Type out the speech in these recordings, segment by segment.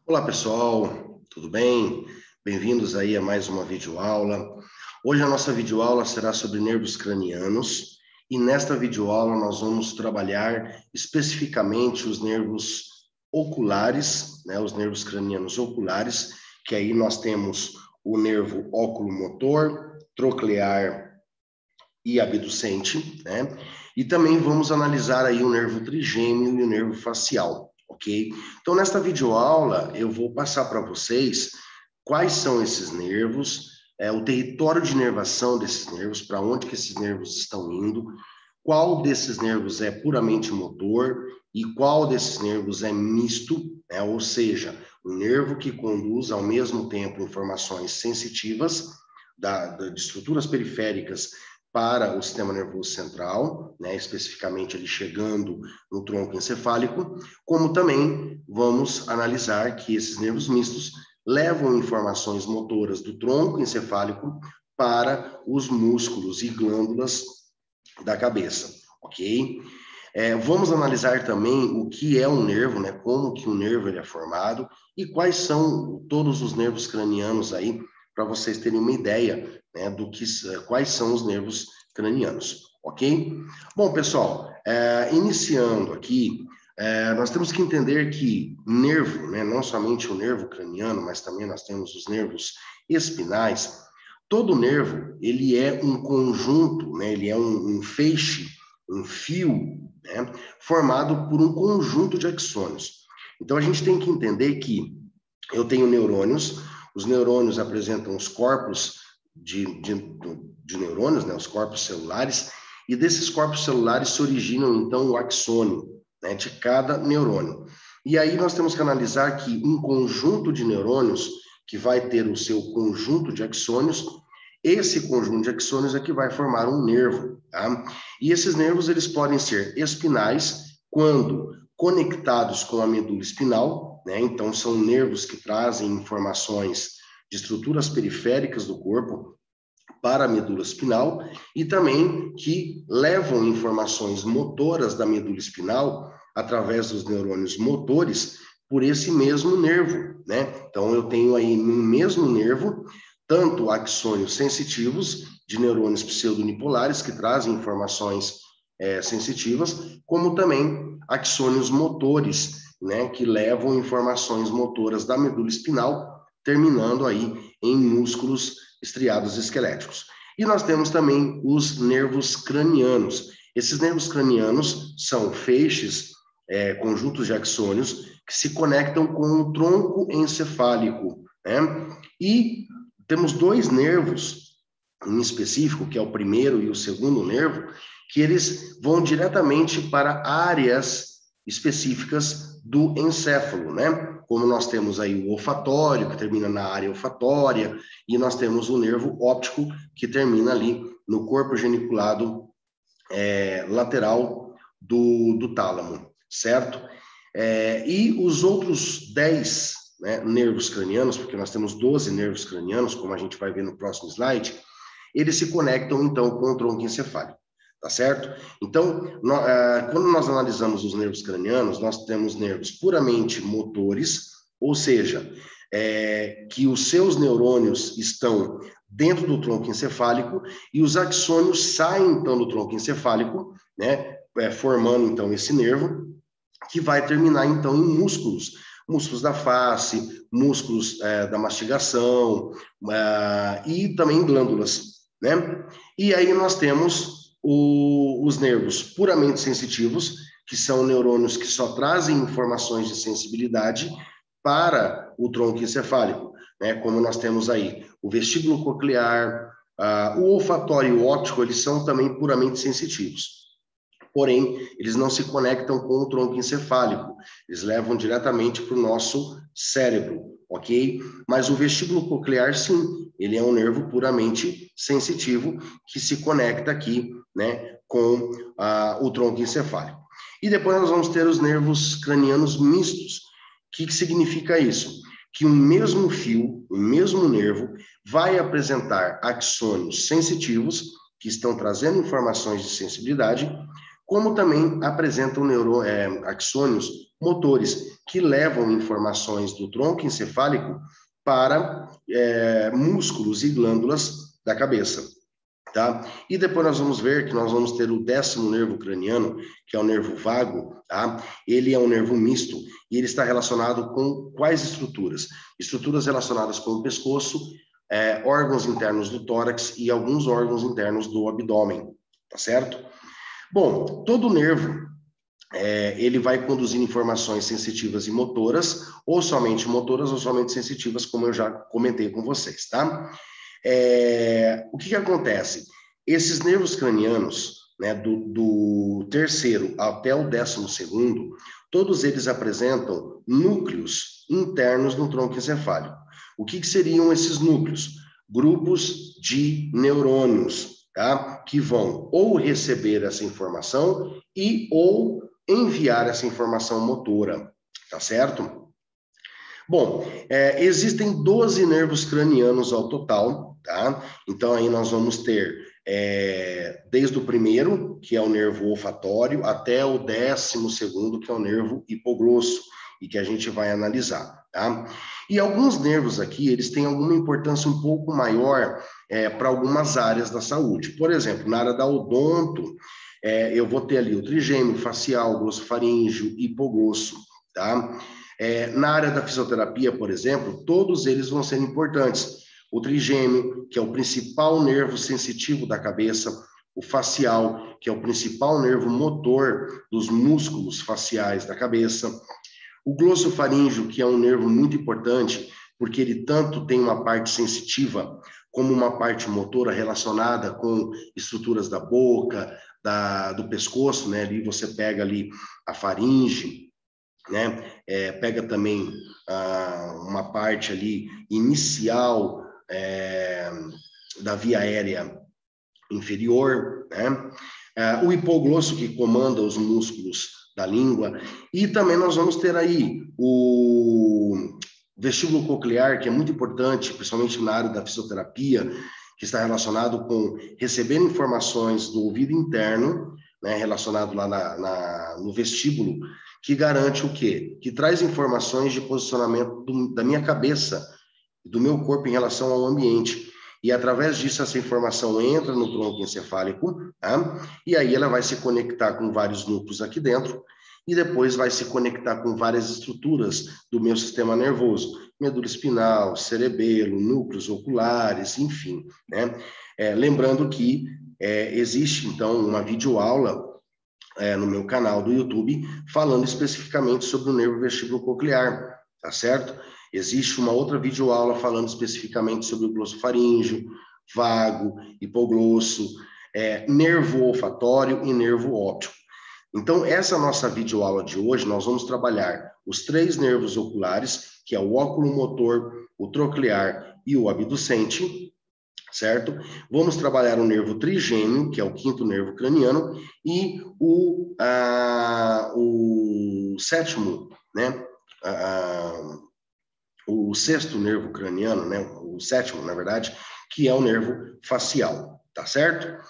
Olá pessoal, tudo bem? Bem-vindos aí a mais uma videoaula. Hoje a nossa videoaula será sobre nervos cranianos e nesta videoaula nós vamos trabalhar especificamente os nervos oculares, os nervos cranianos oculares, que aí nós temos o nervo oculomotor, troclear e abducente, E também vamos analisar aí o nervo trigêmeo e o nervo facial. Ok? Então, nesta videoaula, eu vou passar para vocês quais são esses nervos, o território de inervação desses nervos, para onde que esses nervos estão indo, qual desses nervos é puramente motor e qual desses nervos é misto, ou seja, um nervo que conduz ao mesmo tempo informações sensitivas de estruturas periféricas para o sistema nervoso central, especificamente ele chegando no tronco encefálico, como também vamos analisar que esses nervos mistos levam informações motoras do tronco encefálico para os músculos e glândulas da cabeça, ok? Vamos analisar também o que é um nervo, como que um nervo ele é formado e quais são todos os nervos cranianos aí, para vocês terem uma ideia quais são os nervos cranianos, ok? Bom, pessoal, iniciando aqui, nós temos que entender que nervo, não somente o nervo craniano, mas também nós temos os nervos espinais. Todo nervo, ele é um conjunto, ele é um feixe, um fio, formado por um conjunto de axônios. Então, a gente tem que entender que eu tenho neurônios, os neurônios apresentam os corpos de neurônios, os corpos celulares, e desses corpos celulares se originam, então, o axônio, de cada neurônio. E aí nós temos que analisar que um conjunto de neurônios, que vai ter o seu conjunto de axônios, esse conjunto de axônios é que vai formar um nervo, tá? E esses nervos, eles podem ser espinais, quando conectados com a medula espinal, Então, são nervos que trazem informações de estruturas periféricas do corpo para a medula espinal e também que levam informações motoras da medula espinal através dos neurônios motores por esse mesmo nervo, Então, eu tenho aí no mesmo nervo tanto axônios sensitivos de neurônios pseudonipolares que trazem informações sensitivas, como também axônios motores, que levam informações motoras da medula espinal, terminando aí em músculos estriados esqueléticos. E nós temos também os nervos cranianos. Esses nervos cranianos são feixes, conjuntos de axônios, que se conectam com o tronco encefálico, E temos dois nervos em específico, que é o primeiro e o segundo nervo, que eles vão diretamente para áreas específicas do encéfalo, Como nós temos aí o olfatório, que termina na área olfatória, e nós temos o nervo óptico, que termina ali no corpo geniculado lateral do tálamo, certo? E os outros 10 nervos cranianos, porque nós temos 12 nervos cranianos, como a gente vai ver no próximo slide, eles se conectam, então, com o tronco encefálico, tá certo? Então, quando nós analisamos os nervos cranianos, nós temos nervos puramente motores, ou seja, que os seus neurônios estão dentro do tronco encefálico e os axônios saem, então, do tronco encefálico, formando, então, esse nervo, que vai terminar, então, em músculos da face, músculos da mastigação e também glândulas, E aí nós temos os nervos puramente sensitivos, que são neurônios que só trazem informações de sensibilidade para o tronco encefálico, Como nós temos aí o vestíbulo coclear, o olfatório e o óptico, eles são também puramente sensitivos. Porém, eles não se conectam com o tronco encefálico, eles levam diretamente para o nosso cérebro, ok? Mas o vestíbulo coclear, sim, ele é um nervo puramente sensitivo que se conecta aqui, com o tronco encefálico. E depois nós vamos ter os nervos cranianos mistos. O que significa isso? Que o mesmo fio, o mesmo nervo, vai apresentar axônios sensitivos, que estão trazendo informações de sensibilidade, como também apresentam axônios motores, que levam informações do tronco encefálico para músculos e glândulas da cabeça. Tá? E depois nós vamos ver que nós vamos ter o 10º nervo craniano, que é o nervo vago, tá? Ele é um nervo misto e ele está relacionado com quais estruturas? Estruturas relacionadas com o pescoço, órgãos internos do tórax e alguns órgãos internos do abdômen, tá certo? Bom, todo nervo, ele vai conduzir informações sensitivas e motoras, ou somente motoras ou somente sensitivas, como eu já comentei com vocês, tá? O que acontece? Esses nervos cranianos, né, do 3º até o 12º, todos eles apresentam núcleos internos no tronco encefálico. O que seriam esses núcleos? Grupos de neurônios, tá? Que vão ou receber essa informação ou enviar essa informação motora, tá certo? Bom, existem 12 nervos cranianos ao total, tá? Então, aí nós vamos ter, desde o primeiro, que é o nervo olfatório, até o 12º, que é o nervo hipoglosso, e que a gente vai analisar, tá? E alguns nervos aqui, eles têm alguma importância um pouco maior para algumas áreas da saúde. Por exemplo, na área da odonto, eu vou ter ali o trigêmeo facial, glossofaríngeo, hipoglosso, tá? Na área da fisioterapia, por exemplo, todos eles vão ser importantes. O trigêmeo, que é o principal nervo sensitivo da cabeça, o facial, que é o principal nervo motor dos músculos faciais da cabeça, o glossofaríngeo, que é um nervo muito importante, porque ele tanto tem uma parte sensitiva como uma parte motora relacionada com estruturas da boca, do pescoço, né? Ali você pega ali a faringe, né? Pega também uma parte ali inicial da via aérea inferior, né? O hipoglosso, que comanda os músculos da língua, e também nós vamos ter aí o vestíbulo coclear, que é muito importante, principalmente na área da fisioterapia, que está relacionado com receber informações do ouvido interno, né, relacionado lá no vestíbulo, que garante o quê? Que traz informações de posicionamento da minha cabeça, do meu corpo em relação ao ambiente. E através disso, essa informação entra no tronco encefálico, tá? E aí ela vai se conectar com vários núcleos aqui dentro, e depois vai se conectar com várias estruturas do meu sistema nervoso, medula espinal, cerebelo, núcleos oculares, enfim, né? Lembrando que existe, então, uma videoaula no meu canal do YouTube, falando especificamente sobre o nervo vestíbulo coclear, tá certo? Existe uma outra videoaula falando especificamente sobre o glossofaríngeo, vago, hipoglosso, nervo olfatório e nervo óptico. Então, essa nossa videoaula de hoje, nós vamos trabalhar os 3 nervos oculares, que é o óculo-motor, o troclear e o abducente, certo? Vamos trabalhar o nervo trigêmeo, que é o 5º nervo craniano, e o 7º, né? O 6º nervo craniano, né? O 7º, na verdade, que é o nervo facial, tá certo?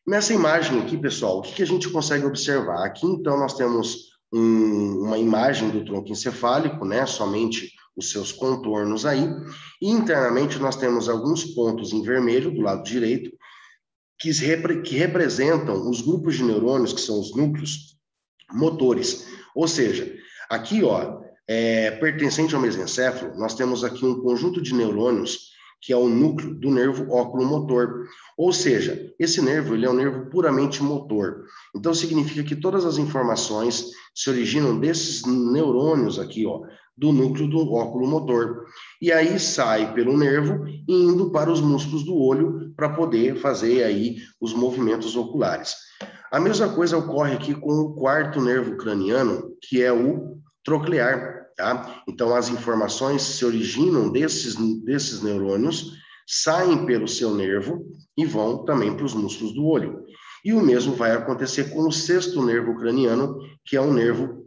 Nessa imagem aqui, pessoal, o que a gente consegue observar? Aqui, então, nós temos uma imagem do tronco encefálico, né? Somente os seus contornos aí. E internamente nós temos alguns pontos em vermelho do lado direito que representam os grupos de neurônios, que são os núcleos motores. Ou seja, aqui, ó, pertencente ao mesencéfalo, nós temos aqui um conjunto de neurônios que é o núcleo do nervo óculo-motor. Ou seja, esse nervo, ele é um nervo puramente motor. Então, significa que todas as informações se originam desses neurônios aqui, ó, do núcleo do óculo-motor. E aí sai pelo nervo, indo para os músculos do olho, para poder fazer aí os movimentos oculares. A mesma coisa ocorre aqui com o 4º nervo craniano, que é o troclear. Tá? Então, as informações se originam desses neurônios, saem pelo seu nervo e vão também para os músculos do olho. E o mesmo vai acontecer com o 6º nervo craniano, que é o nervo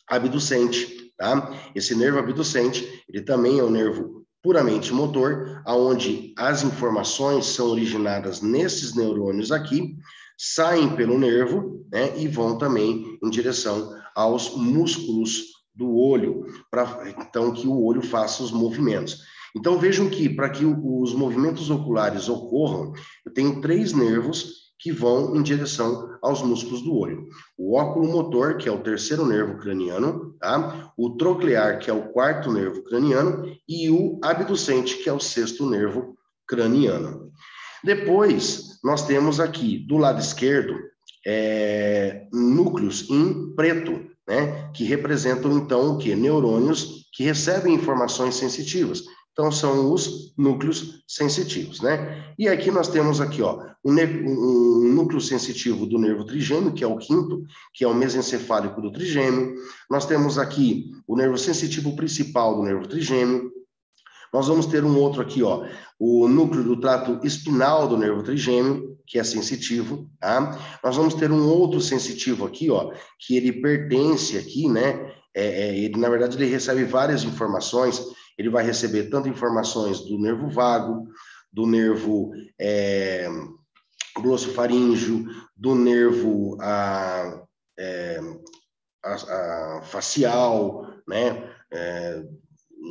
abducente. Tá? Esse nervo abducente, ele também é um nervo puramente motor, onde as informações são originadas nesses neurônios aqui, saem pelo nervo, né, e vão também em direção aos músculos do olho, para então que o olho faça os movimentos. Então vejam que para que os movimentos oculares ocorram, eu tenho 3 nervos que vão em direção aos músculos do olho. O óculo motor, que é o 3º nervo craniano, tá? O troclear, que é o 4º nervo craniano, e o abducente, que é o 6º nervo craniano. Depois, nós temos aqui, do lado esquerdo, núcleos em preto, né? Que representam, então, o quê? Neurônios que recebem informações sensitivas. Então, são os núcleos sensitivos, né? E aqui nós temos aqui, ó, um núcleo sensitivo do nervo trigêmeo, que é o 5º, que é o mesencefálico do trigêmeo. Nós temos aqui o nervo sensitivo principal do nervo trigêmeo. Nós vamos ter um outro aqui, ó, o núcleo do trato espinal do nervo trigêmeo, que é sensitivo, tá? Nós vamos ter um outro sensitivo aqui, ó, que ele pertence aqui, né? Ele, na verdade, ele recebe várias informações. Ele vai receber tanto informações do nervo vago, do nervo glossofaríngeo, do nervo facial, né?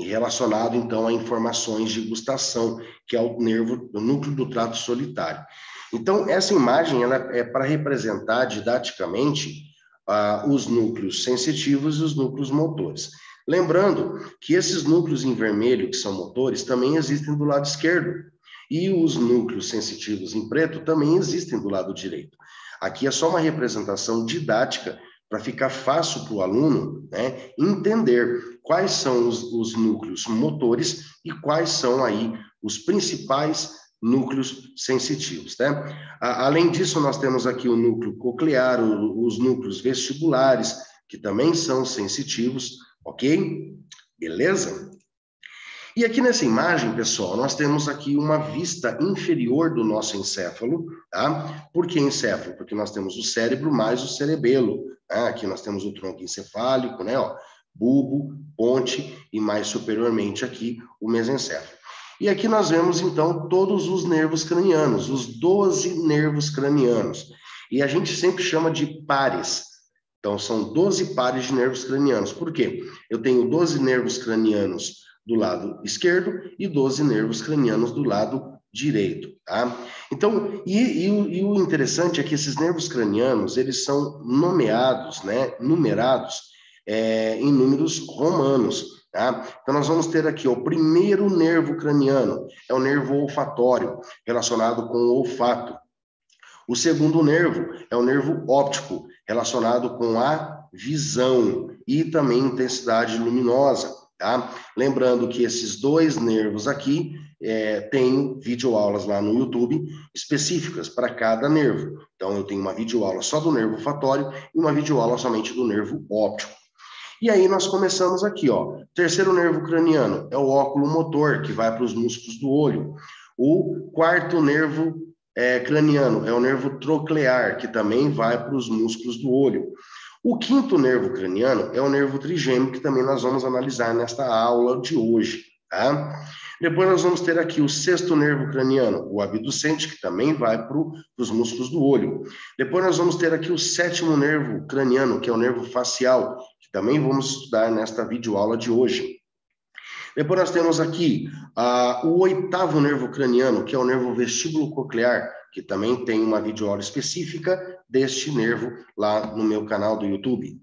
Relacionado, então, a informações de gustação, que é o núcleo do trato solitário. Então, essa imagem ela é para representar didaticamente os núcleos sensitivos e os núcleos motores. Lembrando que esses núcleos em vermelho, que são motores, também existem do lado esquerdo, e os núcleos sensitivos em preto também existem do lado direito. Aqui é só uma representação didática para ficar fácil para o aluno, né, entender quais são os núcleos motores e quais são aí os principais núcleos sensitivos, né? Além disso, nós temos aqui o núcleo coclear, os núcleos vestibulares, que também são sensitivos, ok? Beleza? E aqui nessa imagem, pessoal, nós temos aqui uma vista inferior do nosso encéfalo, tá? Por que encéfalo? Porque nós temos o cérebro mais o cerebelo, tá? Aqui nós temos o tronco encefálico, né? Ó, bulbo, ponte e mais superiormente aqui o mesencéfalo. E aqui nós vemos, então, todos os nervos cranianos, os 12 nervos cranianos. E a gente sempre chama de pares. Então, são 12 pares de nervos cranianos. Por quê? Eu tenho 12 nervos cranianos do lado esquerdo e 12 nervos cranianos do lado direito, tá? Então, o interessante é que esses nervos cranianos, eles são nomeados, né, numerados em números romanos, tá? Então, nós vamos ter aqui, ó, o primeiro nervo craniano, é o nervo olfatório, relacionado com o olfato. O segundo nervo é o nervo óptico, relacionado com a visão e também intensidade luminosa. Tá? Lembrando que esses 2 nervos aqui tem videoaulas lá no YouTube específicas para cada nervo. Então, eu tenho uma videoaula só do nervo olfatório e uma videoaula somente do nervo óptico. E aí nós começamos aqui, ó. Terceiro nervo craniano é o óculo motor, que vai para os músculos do olho. O 4º nervo craniano é o nervo troclear, que também vai para os músculos do olho. O 5º nervo craniano é o nervo trigêmeo, que também nós vamos analisar nesta aula de hoje, tá? Depois nós vamos ter aqui o 6º nervo craniano, o abducente, que também vai para os músculos do olho. Depois nós vamos ter aqui o 7º nervo craniano, que é o nervo facial, que também vamos estudar nesta videoaula de hoje. Depois nós temos aqui o 8º nervo craniano, que é o nervo vestíbulo coclear, que também tem uma videoaula específica deste nervo lá no meu canal do YouTube.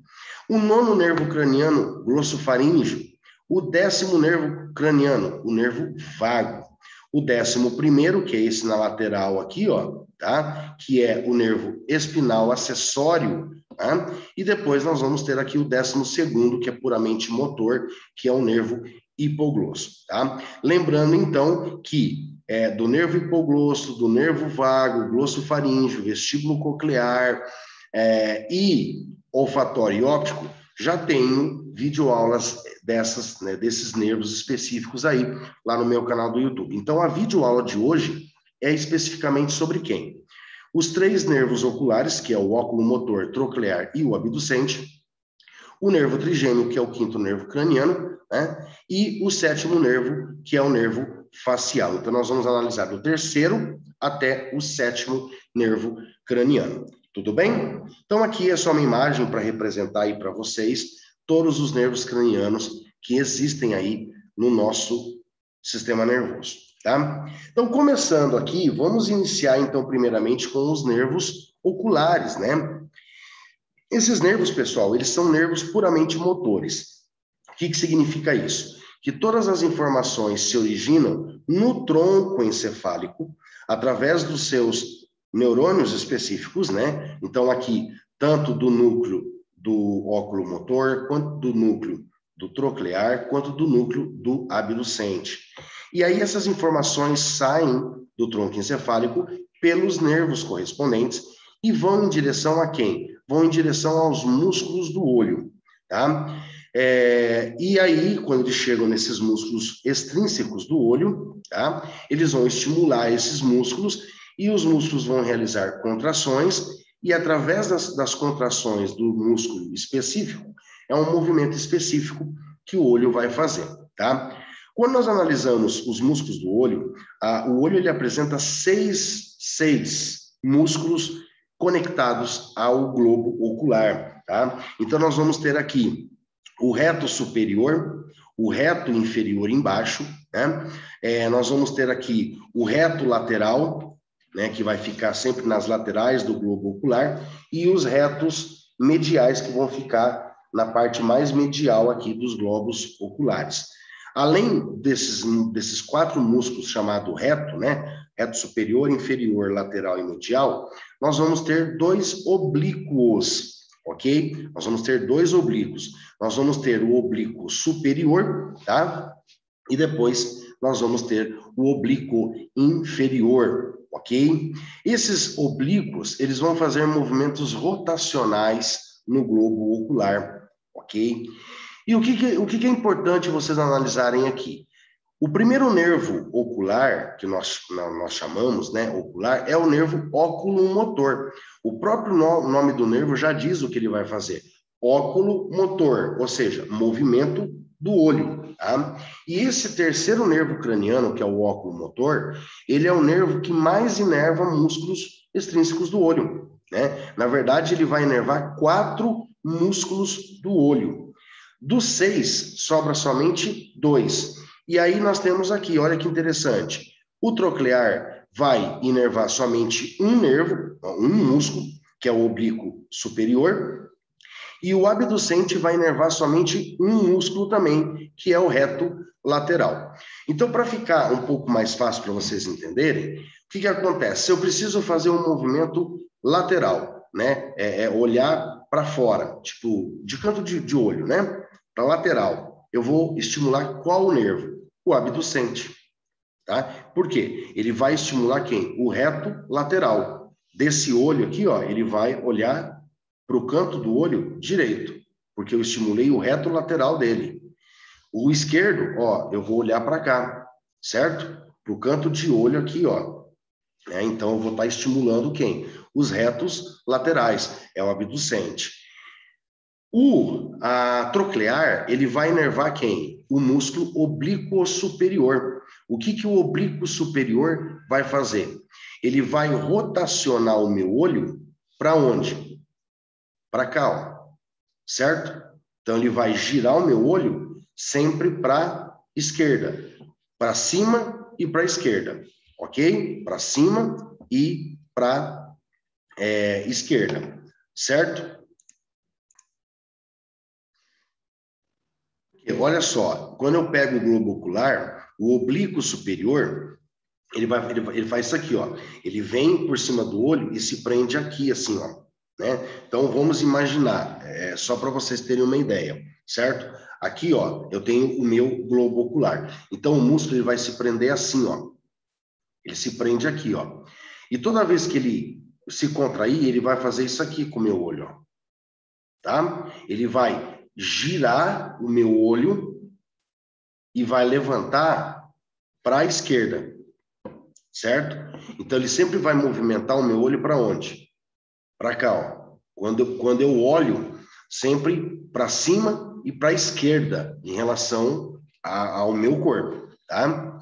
O 9º nervo craniano, glossofaríngeo. O 10º nervo craniano, o nervo vago. O 11º, que é esse na lateral aqui, ó, tá? Que é o nervo espinal acessório, tá? E depois nós vamos ter aqui o 12º, que é puramente motor, que é o nervo hipoglosso, tá? Lembrando, então, que do nervo hipoglosso, do nervo vago, glossofaríngeo, vestíbulo coclear e olfatório e óptico, já tenho videoaulas dessas, né, desses nervos específicos aí, lá no meu canal do YouTube. Então, a videoaula de hoje é especificamente sobre quem? Os 3 nervos oculares, que é o óculo motor, troclear e o abducente, o nervo trigêmeo, que é o 5º nervo craniano, né? E o 7º nervo, que é o nervo facial. Então, nós vamos analisar do 3º até o 7º nervo craniano. Tudo bem? Então, aqui é só uma imagem para representar aí para vocês todos os nervos cranianos que existem aí no nosso sistema nervoso, tá? Então, começando aqui, vamos iniciar, então, primeiramente com os nervos oculares, né? Esses nervos, pessoal, eles são nervos puramente motores. O que significa isso? Que todas as informações se originam no tronco encefálico, através dos seus neurônios específicos, né? Então, aqui, tanto do núcleo do óculo motor, quanto do núcleo do troclear, quanto do núcleo do abducente. E aí, essas informações saem do tronco encefálico pelos nervos correspondentes e vão em direção a quem? Vão em direção aos músculos do olho, tá? E aí, quando eles chegam nesses músculos extrínsecos do olho, tá? Eles vão estimular esses músculos e os músculos vão realizar contrações e através das contrações do músculo específico, é um movimento específico que o olho vai fazer, tá? Quando nós analisamos os músculos do olho, o olho ele apresenta seis músculos conectados ao globo ocular, tá? Então, nós vamos ter aqui o reto superior, o reto inferior embaixo, né? Nós vamos ter aqui o reto lateral, né, que vai ficar sempre nas laterais do globo ocular, e os retos mediais, que vão ficar na parte mais medial aqui dos globos oculares. Além desses quatro músculos chamados reto, né? Reto superior, inferior, lateral e medial, nós vamos ter dois oblíquos, ok? Nós vamos ter dois oblíquos. Nós vamos ter o oblíquo superior, tá? E depois nós vamos ter o oblíquo inferior, ok? Esses oblíquos, eles vão fazer movimentos rotacionais no globo ocular, ok? E o que é importante vocês analisarem aqui? O primeiro nervo ocular, que nós chamamos, né, ocular, é o nervo óculo-motor. O próprio nome do nervo já diz o que ele vai fazer. Óculo-motor, ou seja, movimento do olho. Tá? E esse terceiro nervo craniano, que é o óculo-motor, ele é o nervo que mais inerva músculos extrínsecos do olho. Né? Na verdade, ele vai inervar 4 músculos do olho. Dos 6, sobra somente 2. E aí nós temos aqui, olha que interessante, o troclear vai inervar somente um nervo, um músculo, que é o oblíquo superior, e o abducente vai inervar somente um músculo também, que é o reto lateral. Então, para ficar um pouco mais fácil para vocês entenderem, o que acontece? Se eu preciso fazer um movimento lateral, né? Olhar para fora, tipo, de canto de olho, né? Para lateral, eu vou estimular qual nervo? O abducente, tá? Por quê? Ele vai estimular quem? O reto lateral. Desse olho aqui, ó, ele vai olhar para o canto do olho direito, porque eu estimulei o reto lateral dele. O esquerdo, ó, eu vou olhar para cá, certo? Para o canto de olho aqui, ó. Então, eu vou estar estimulando quem? Os retos laterais, é o abducente. O troclear, ele vai inervar quem? O músculo oblíquo superior. O que o oblíquo superior vai fazer? Ele vai rotacionar o meu olho para onde? Para cá, ó. Certo? Então, ele vai girar o meu olho sempre para esquerda. Para cima e para esquerda. Ok? Para cima e para esquerda. Certo? Olha só, quando eu pego o globo ocular, o oblíquo superior, ele faz isso aqui, ó. Ele vem por cima do olho e se prende aqui, assim, ó. Né? Então, vamos imaginar, só para vocês terem uma ideia, certo? Aqui, ó, eu tenho o meu globo ocular. Então, o músculo ele vai se prender assim, ó. Ele se prende aqui, ó. E toda vez que ele se contrair, ele vai fazer isso aqui com o meu olho, ó. Tá? Ele vai girar o meu olho e vai levantar para a esquerda, certo? Então, ele sempre vai movimentar o meu olho para onde? Para cá, ó. Quando eu olho, sempre para cima e para a esquerda, em relação ao meu corpo, tá?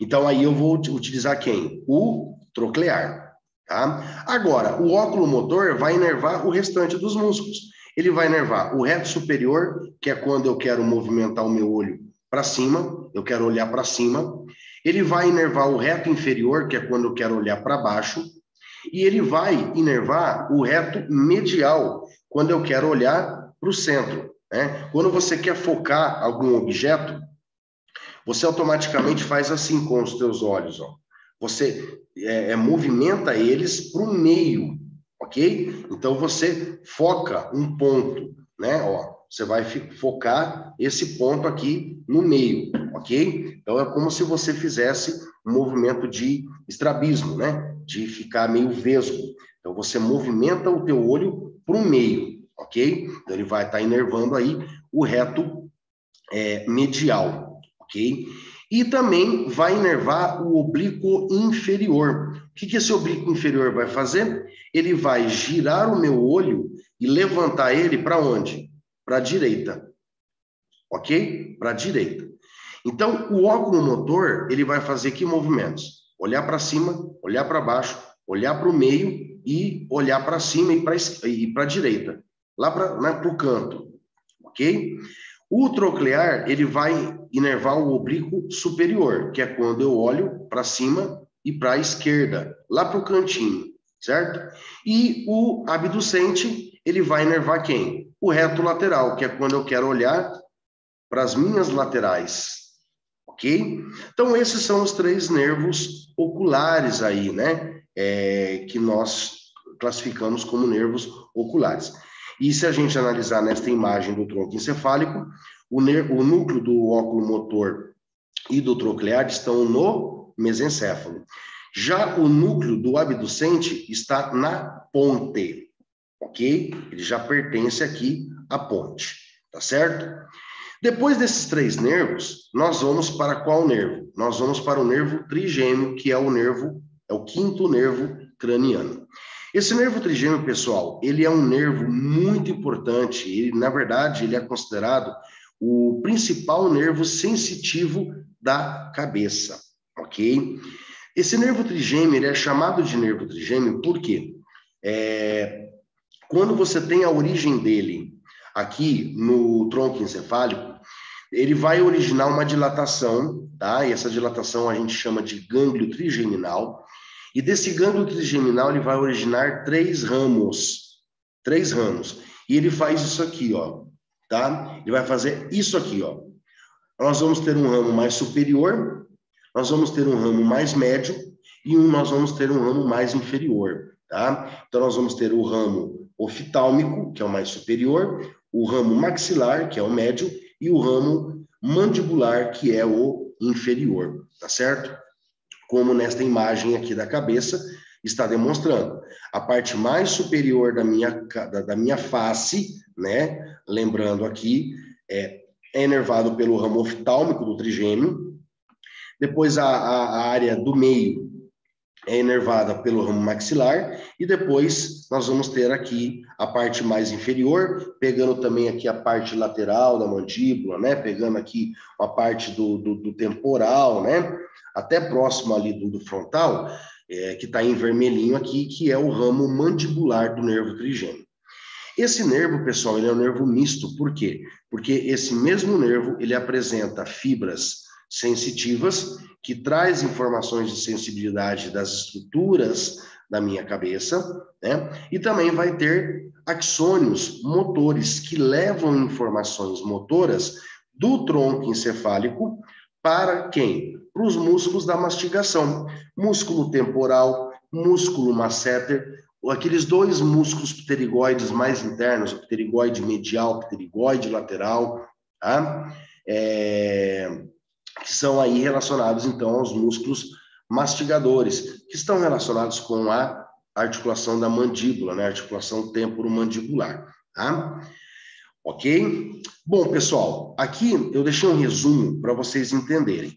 Então, aí eu vou utilizar quem? O troclear, tá? Agora, o óculo motor vai inervar o restante dos músculos. Ele vai inervar o reto superior, que é quando eu quero movimentar o meu olho para cima, eu quero olhar para cima. Ele vai inervar o reto inferior, que é quando eu quero olhar para baixo. E ele vai inervar o reto medial, quando eu quero olhar para o centro, né? Quando você quer focar algum objeto, você automaticamente faz assim com os teus olhos, ó. Você movimenta eles para o meio, ok? Então você foca um ponto, né? Ó, você vai focar esse ponto aqui no meio, ok? Então é como se você fizesse um movimento de estrabismo, né? De ficar meio vesgo. Então você movimenta o teu olho para o meio, ok? Então ele vai estar inervando aí o reto medial, ok? E também vai inervar o oblíquo inferior. O que esse oblíquo inferior vai fazer? Ele vai girar o meu olho e levantar ele para onde? Para a direita, ok? Para a direita. Então, o óculo motor, ele vai fazer que movimentos? Olhar para cima, olhar para baixo, olhar para o meio e olhar para cima e para a direita, lá para o canto, ok? O troclear, ele vai inervar o oblíquo superior, que é quando eu olho para cima e para a esquerda, lá para o cantinho, certo? E o abducente, ele vai inervar quem? O reto lateral, que é quando eu quero olhar para as minhas laterais, ok? Então, esses são os 3 nervos oculares aí, né? Que nós classificamos como nervos oculares. E se a gente analisar nesta imagem do tronco encefálico, o núcleo do óculo motor e do troclear estão no mesencéfalo. Já o núcleo do abducente está na ponte, ok? Ele já pertence aqui à ponte, tá certo? Depois desses 3 nervos, nós vamos para qual nervo? Nós vamos para o nervo trigêmeo, que é o 5º nervo craniano. Esse nervo trigêmeo, pessoal, ele é um nervo muito importante. Ele, na verdade, ele é considerado o principal nervo sensitivo da cabeça, ok? Esse nervo trigêmeo, ele é chamado de nervo trigêmeo porque quando você tem a origem dele aqui no tronco encefálico, ele vai originar uma dilatação, tá? E essa dilatação a gente chama de gânglio trigeminal. E desse gânglio trigeminal ele vai originar 3 ramos. 3 ramos. E ele faz isso aqui, ó, tá? Ele vai fazer isso aqui, ó. Nós vamos ter um ramo mais superior, nós vamos ter um ramo mais médio e nós vamos ter um ramo mais inferior, tá? Então nós vamos ter o ramo oftálmico, que é o mais superior, o ramo maxilar, que é o médio, e o ramo mandibular, que é o inferior, tá certo? Como nesta imagem aqui da cabeça está demonstrando. A parte mais superior da minha face, né? Lembrando aqui, é inervado pelo ramo oftálmico do trigêmeo. Depois a área do meio é inervada pelo ramo maxilar, e depois nós vamos ter aqui a parte mais inferior, pegando também aqui a parte lateral da mandíbula, né? Pegando aqui a parte do temporal, né? Até próximo ali do frontal, que está em vermelhinho aqui, que é o ramo mandibular do nervo trigêmeo. Esse nervo, pessoal, ele é um nervo misto. Por quê? Porque esse mesmo nervo, ele apresenta fibras sensitivas, que traz informações de sensibilidade das estruturas da minha cabeça, né? E também vai ter axônios motores, que levam informações motoras do tronco encefálico para quem? Para os músculos da mastigação. Músculo temporal, músculo masseter, aqueles 2 músculos pterigoides mais internos, o pterigoide medial, o pterigoide lateral, tá? Que são aí relacionados, então, aos músculos mastigadores, que estão relacionados com a articulação da mandíbula, né? Articulação temporomandibular, tá? Ok? Bom, pessoal, aqui eu deixei um resumo para vocês entenderem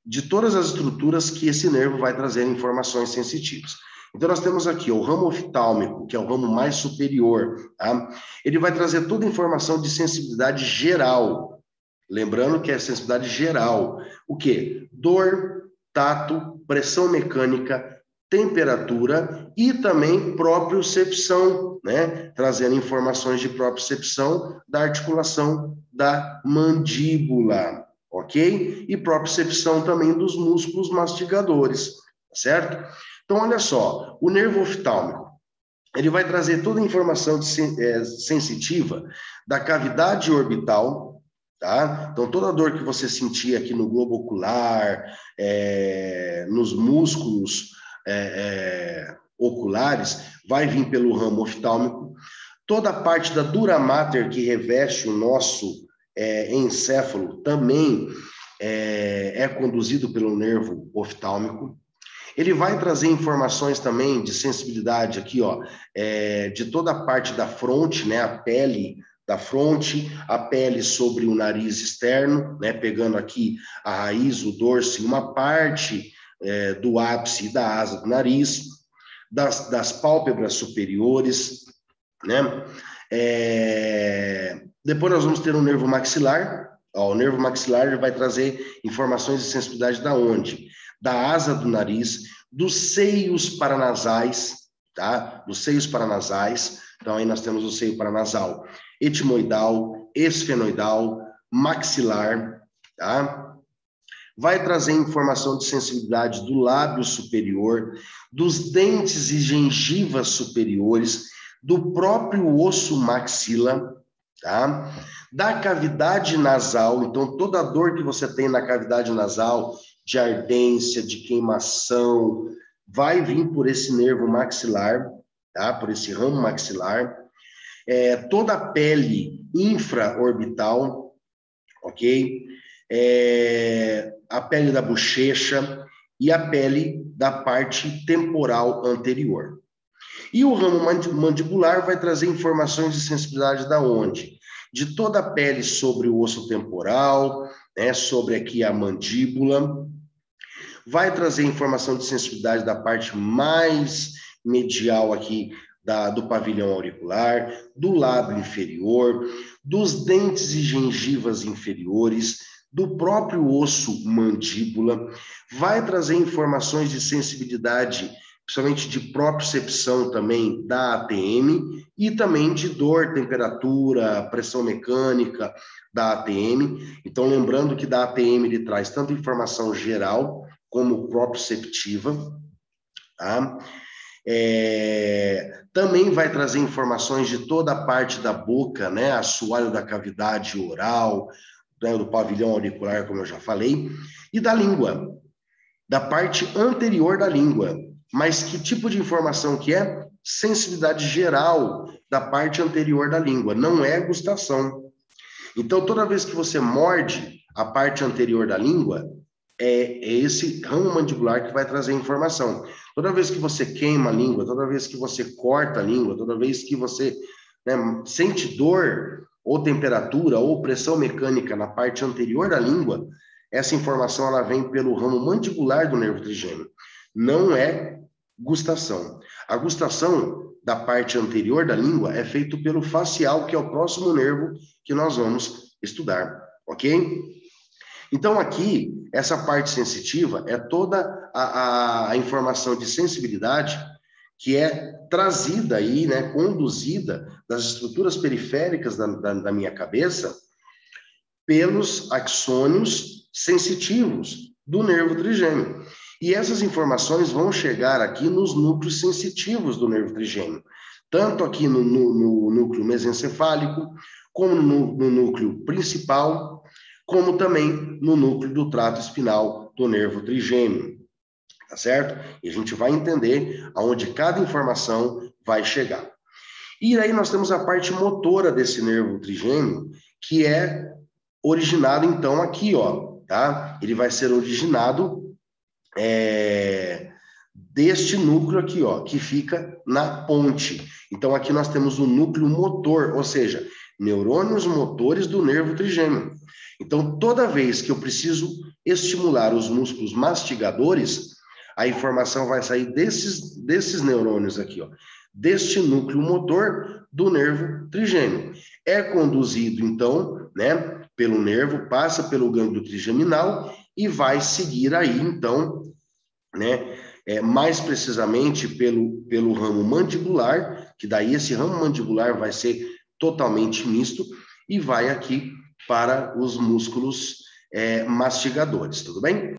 de todas as estruturas que esse nervo vai trazer informações sensitivas. Então, nós temos aqui o ramo oftálmico, que é o ramo mais superior, tá? Ele vai trazer toda a informação de sensibilidade geral. Lembrando que é sensibilidade geral. O quê? Dor, tato, pressão mecânica, temperatura e também propriocepção, né? Trazendo informações de propriocepção da articulação da mandíbula, ok? E propriocepção também dos músculos mastigadores, certo? Então, olha só, o nervo oftálmico, ele vai trazer toda a informação sensitiva da cavidade orbital, tá? Então, toda a dor que você sentir aqui no globo ocular, nos músculos oculares, vai vir pelo ramo oftálmico. Toda a parte da dura mater que reveste o nosso encéfalo também é conduzido pelo nervo oftálmico. Ele vai trazer informações também de sensibilidade aqui, ó, de toda a parte da fronte, né, a pele da fronte, a pele sobre o nariz externo, né, pegando aqui a raiz, o dorso e uma parte do ápice da asa do nariz, das pálpebras superiores, né? Depois nós vamos ter o nervo maxilar. Ó, o nervo maxilar ele vai trazer informações de sensibilidade da onde? Da asa do nariz, dos seios paranasais, tá? Dos seios paranasais. Então, aí nós temos o seio paranasal etimoidal, esfenoidal, maxilar, tá? Vai trazer informação de sensibilidade do lábio superior, dos dentes e gengivas superiores, do próprio osso maxila, tá? Da cavidade nasal, então toda a dor que você tem na cavidade nasal, de ardência, de queimação, vai vir por esse nervo maxilar, tá? Por esse ramo maxilar. Toda a pele infraorbital, ok? A pele da bochecha e a pele da parte temporal anterior. E o ramo mandibular vai trazer informações de sensibilidade da onde? De toda a pele sobre o osso temporal, né, sobre aqui a mandíbula. Vai trazer informação de sensibilidade da parte mais medial aqui do pavilhão auricular, do lábio inferior, dos dentes e gengivas inferiores, do próprio osso mandíbula. Vai trazer informações de sensibilidade, principalmente de propriocepção também da ATM e também de dor, temperatura, pressão mecânica da ATM. Então, lembrando que da ATM ele traz tanto informação geral como proprioceptiva, tá? Também vai trazer informações de toda a parte da boca, né? Assoalho da cavidade oral, né? Do pavilhão auricular, como eu já falei, e da língua, da parte anterior da língua. Mas que tipo de informação que é? Sensibilidade geral da parte anterior da língua, não é gustação. Então, toda vez que você morde a parte anterior da língua, é esse ramo mandibular que vai trazer informação. Toda vez que você queima a língua, toda vez que você corta a língua, toda vez que você, né, sente dor, ou temperatura, ou pressão mecânica na parte anterior da língua, essa informação ela vem pelo ramo mandibular do nervo trigêmeo. Não é gustação. A gustação da parte anterior da língua é feito pelo facial, que é o próximo nervo que nós vamos estudar, ok? Então, aqui, essa parte sensitiva é toda a informação de sensibilidade que é trazida aí, né, conduzida das estruturas periféricas da minha cabeça pelos axônios sensitivos do nervo trigêmeo. E essas informações vão chegar aqui nos núcleos sensitivos do nervo trigêmeo, tanto aqui no núcleo mesencefálico, como no núcleo principal, como também no núcleo do trato espinal do nervo trigêmeo, tá certo? E a gente vai entender aonde cada informação vai chegar. E aí nós temos a parte motora desse nervo trigêmeo, que é originado, então, aqui, ó, tá? Ele vai ser originado deste núcleo aqui, ó, que fica na ponte. Então, aqui nós temos o núcleo motor, ou seja, neurônios motores do nervo trigêmeo. Então, toda vez que eu preciso estimular os músculos mastigadores, a informação vai sair desses neurônios aqui, ó, deste núcleo motor do nervo trigêmeo. É conduzido, então, né, pelo nervo, passa pelo gânglio trigeminal e vai seguir aí, então, né, mais precisamente pelo ramo mandibular, que daí esse ramo mandibular vai ser totalmente misto, e vai aqui para os músculos mastigadores, tudo bem?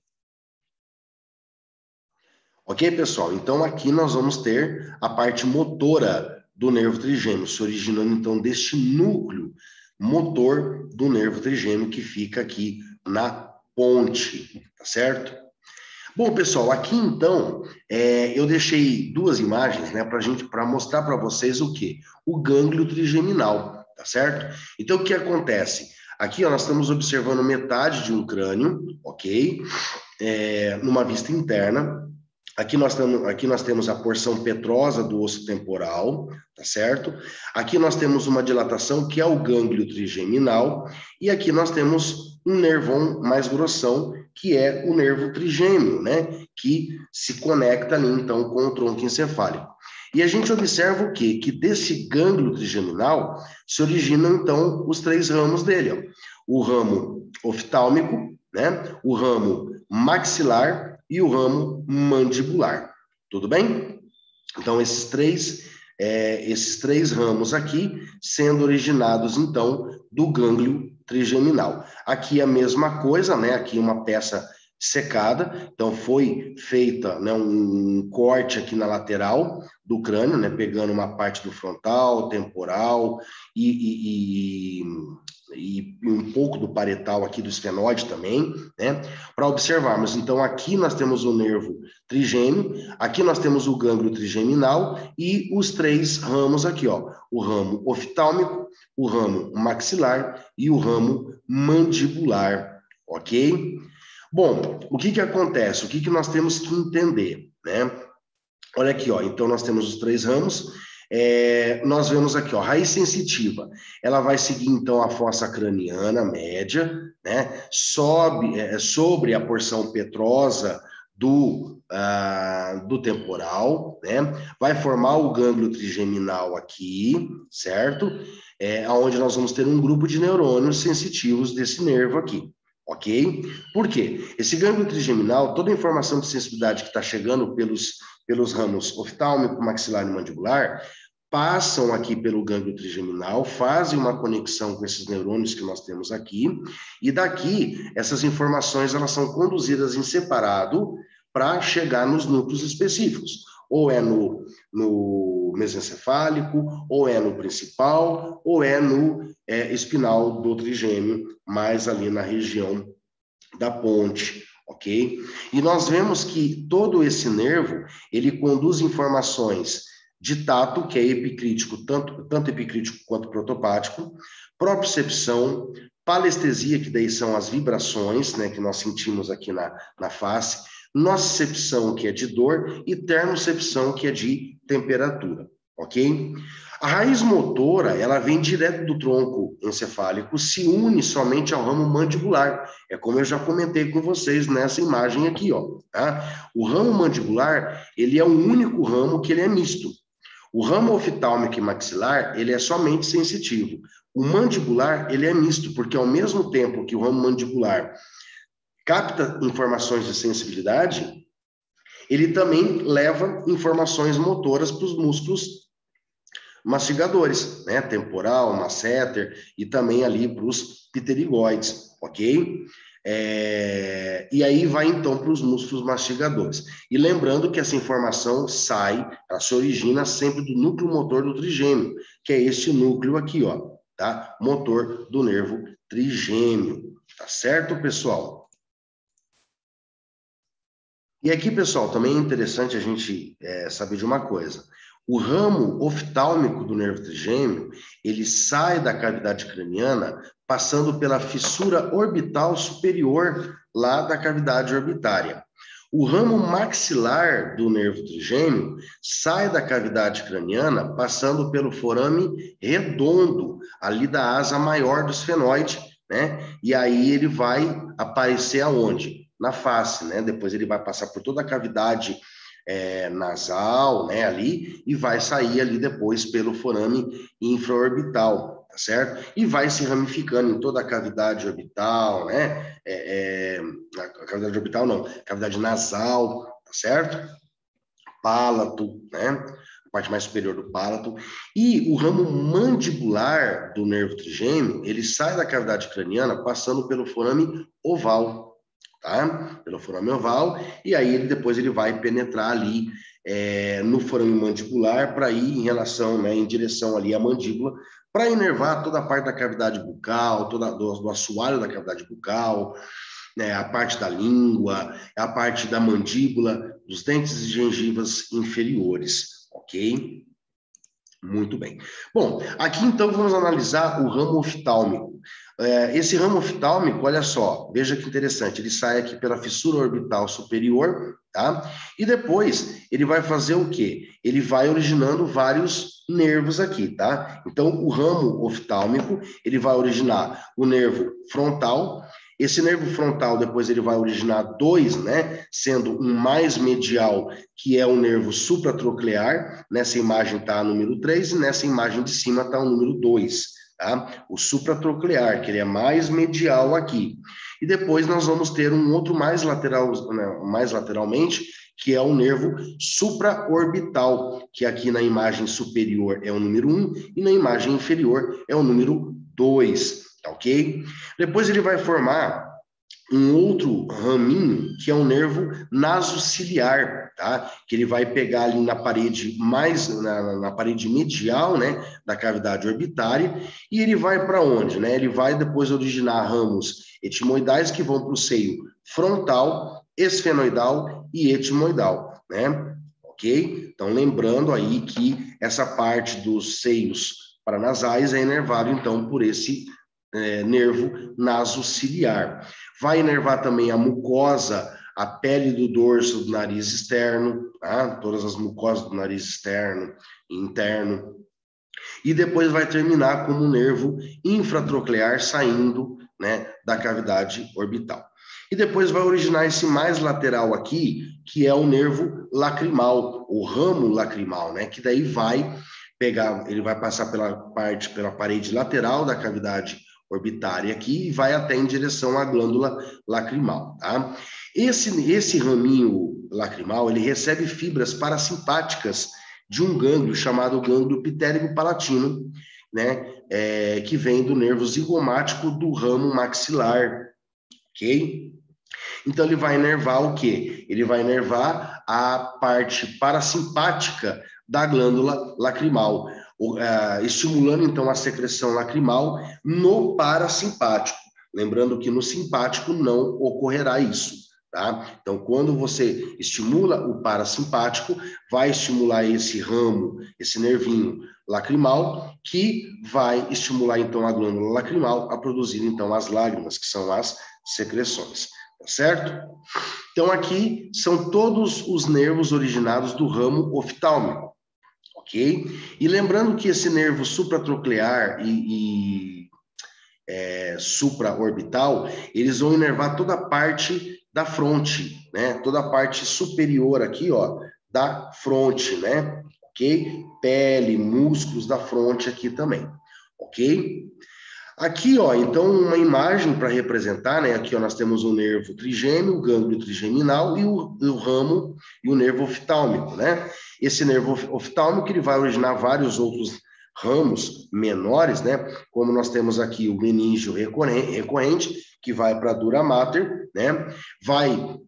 Ok, pessoal? Então, aqui nós vamos ter a parte motora do nervo trigêmeo, se originando, então, deste núcleo motor do nervo trigêmeo que fica aqui na ponte, tá certo? Bom, pessoal, aqui, então, eu deixei duas imagens, né, para mostrar para vocês o quê? O gânglio trigeminal, tá certo? Então, o que acontece? Aqui, ó, nós estamos observando metade de um crânio, ok? Numa vista interna. Aqui nós temos a porção petrosa do osso temporal, tá certo? Aqui nós temos uma dilatação que é o gânglio trigeminal, e aqui nós temos um nervão mais grossão, que é o nervo trigêmeo, né? Que se conecta ali, então, com o tronco encefálico. E a gente observa o quê? Que desse gânglio trigeminal se originam, então, os três ramos dele, ó. O ramo oftálmico, né? O ramo maxilar e o ramo mandibular. Tudo bem? Então, esses três ramos aqui sendo originados, então, do gânglio trigeminal. Aqui a mesma coisa, né? Aqui uma peça secada, então foi feita, né, um corte aqui na lateral do crânio, né, pegando uma parte do frontal, temporal e um pouco do parietal aqui do esfenóide também, né, para observarmos. Então, aqui nós temos o nervo trigêmeo, aqui nós temos o gânglio trigeminal e os três ramos aqui, ó, o ramo oftálmico, o ramo maxilar e o ramo mandibular, ok? Bom, o que acontece? O que nós temos que entender, né? Olha aqui, ó, então nós temos os três ramos, nós vemos aqui, ó, raiz sensitiva, ela vai seguir, então, a fossa craniana média, né, sobre a porção petrosa do temporal, né, vai formar o gânglio trigeminal aqui, certo? Onde nós vamos ter um grupo de neurônios sensitivos desse nervo aqui. Ok? Por quê? Esse gânglio trigeminal, toda a informação de sensibilidade que está chegando pelos ramos oftálmico, maxilar e mandibular, passam aqui pelo gânglio trigeminal, fazem uma conexão com esses neurônios que nós temos aqui, e daqui, essas informações, elas são conduzidas em separado para chegar nos núcleos específicos. Ou é no mesencefálico, ou é no principal, ou é no espinal do trigêmeo, mais ali na região da ponte, ok? E nós vemos que todo esse nervo, ele conduz informações de tato, que é epicrítico, tanto epicrítico quanto protopático, propriocepção, palestesia, que daí são as vibrações, né, que nós sentimos aqui na face, nocicepção, que é de dor, e termocepção, que é de temperatura, ok? A raiz motora, ela vem direto do tronco encefálico, se une somente ao ramo mandibular. É como eu já comentei com vocês nessa imagem aqui, ó, tá? O ramo mandibular, ele é o único ramo que ele é misto. O ramo oftálmico e maxilar, ele é somente sensitivo. O mandibular, ele é misto, porque ao mesmo tempo que o ramo mandibular capta informações de sensibilidade, ele também leva informações motoras para os músculos mastigadores, né? Temporal, masseter e também ali para os pterigoides, ok? E aí vai então para os músculos mastigadores. E lembrando que essa informação ela se origina sempre do núcleo motor do trigêmeo, que é este núcleo aqui, ó, tá? Motor do nervo trigêmeo, tá certo, pessoal? E aqui, pessoal, também é interessante a gente saber de uma coisa. O ramo oftálmico do nervo trigêmeo, ele sai da cavidade craniana passando pela fissura orbital superior lá da cavidade orbitária. O ramo maxilar do nervo trigêmeo sai da cavidade craniana passando pelo forame redondo, ali da asa maior do esfenoide, né? E aí ele vai aparecer aonde? Na face, né? Depois ele vai passar por toda a cavidade nasal, né, ali, e vai sair ali depois pelo forame infraorbital, tá certo? E vai se ramificando em toda a cavidade orbital, né? A cavidade orbital não, cavidade nasal, tá certo? pálato, né? A parte mais superior do pálato. E o ramo mandibular do nervo trigêmeo, ele sai da cavidade craniana passando pelo forame oval, tá? Pelo forame oval, e aí depois ele vai penetrar ali no forame mandibular para ir em relação, né, em direção ali à mandíbula, para inervar toda a parte da cavidade bucal, do assoalho da cavidade bucal, né, a parte da língua, a parte da mandíbula, dos dentes e gengivas inferiores, ok? Muito bem. Bom, aqui então vamos analisar o ramo oftálmico. Esse ramo oftálmico, olha só, veja que interessante, ele sai aqui pela fissura orbital superior, tá? E depois ele vai fazer o quê? Ele vai originando vários nervos aqui, tá? Então, o ramo oftálmico, ele vai originar o nervo frontal. Esse nervo frontal, depois ele vai originar dois, né? Sendo um mais medial, que é o nervo supratroclear. Nessa imagem está o número 3 e nessa imagem de cima está o número 2, tá? O supratroclear, que ele é mais medial aqui. E depois nós vamos ter um outro mais lateral, né, mais lateralmente, que é o nervo supraorbital, que aqui na imagem superior é o número 1 e na imagem inferior é o número 2. Ok? Depois ele vai formar um outro raminho, que é o nervo nasociliar, tá? Que ele vai pegar ali na parede na parede medial, né, da cavidade orbitária, e ele vai para onde, né? Ele vai depois originar ramos etimoidais que vão para o seio frontal, esfenoidal e etimoidal, né? Ok? Então, lembrando aí que essa parte dos seios paranasais é inervado, então, por esse nervo nasociliar. Vai inervar também a mucosa, a pele do dorso do nariz externo, tá? Todas as mucosas do nariz externo e interno. E depois vai terminar como um nervo infratroclear saindo, né, da cavidade orbital. E depois vai originar esse mais lateral aqui, que é o nervo lacrimal, o ramo lacrimal, né? Que daí vai pegar, ele vai passar pela parede lateral da cavidade orbitária aqui e vai até em direção à glândula lacrimal, tá? Esse raminho lacrimal, ele recebe fibras parasimpáticas de um gânglio chamado gânglio pitérico palatino, né? Que vem do nervo zigomático do ramo maxilar, ok? Então ele vai inervar o quê? Ele vai inervar a parte parasimpática da glândula lacrimal, estimulando então a secreção lacrimal no parasimpático. Lembrando que no simpático não ocorrerá isso, tá? Então, quando você estimula o parasimpático, vai estimular esse ramo, esse nervinho lacrimal, que vai estimular então a glândula lacrimal a produzir então as lágrimas, que são as secreções. Tá certo? Então, aqui são todos os nervos originados do ramo oftálmico, ok? E lembrando que esse nervo supratroclear e supraorbital, eles vão inervar toda a parte da fronte, né? Toda a parte superior aqui, ó, da fronte, né? Ok? Pele, músculos da fronte aqui também, ok? Aqui, ó, então, uma imagem para representar, né? Aqui, ó, nós temos o nervo trigêmeo, o gânglio trigeminal e o ramo e o nervo oftálmico, né? Esse nervo oftálmico, ele vai originar vários outros ramos menores, né? Como nós temos aqui o meníngeo recorrente, que vai para a dura mater, né? Vai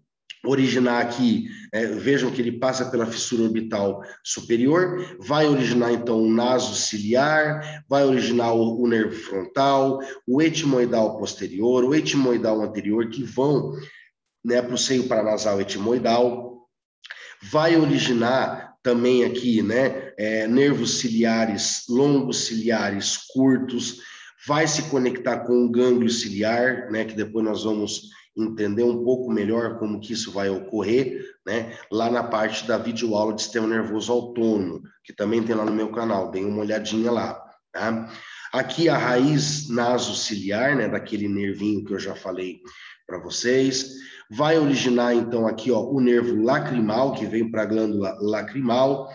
originar aqui, vejam que ele passa pela fissura orbital superior, vai originar então o naso ciliar, vai originar o nervo frontal, o etimoidal posterior, o etimoidal anterior, que vão, né, para o seio paranasal etimoidal, vai originar também aqui, né, nervos ciliares longos, ciliares curtos, vai se conectar com o gânglio ciliar, né, que depois nós vamos entender um pouco melhor como que isso vai ocorrer, né, lá na parte da videoaula de sistema nervoso autônomo, que também tem lá no meu canal, deem uma olhadinha lá, tá? Aqui a raiz nasociliar, né, daquele nervinho que eu já falei para vocês, vai originar então aqui, ó, o nervo lacrimal, que vem para a glândula lacrimal,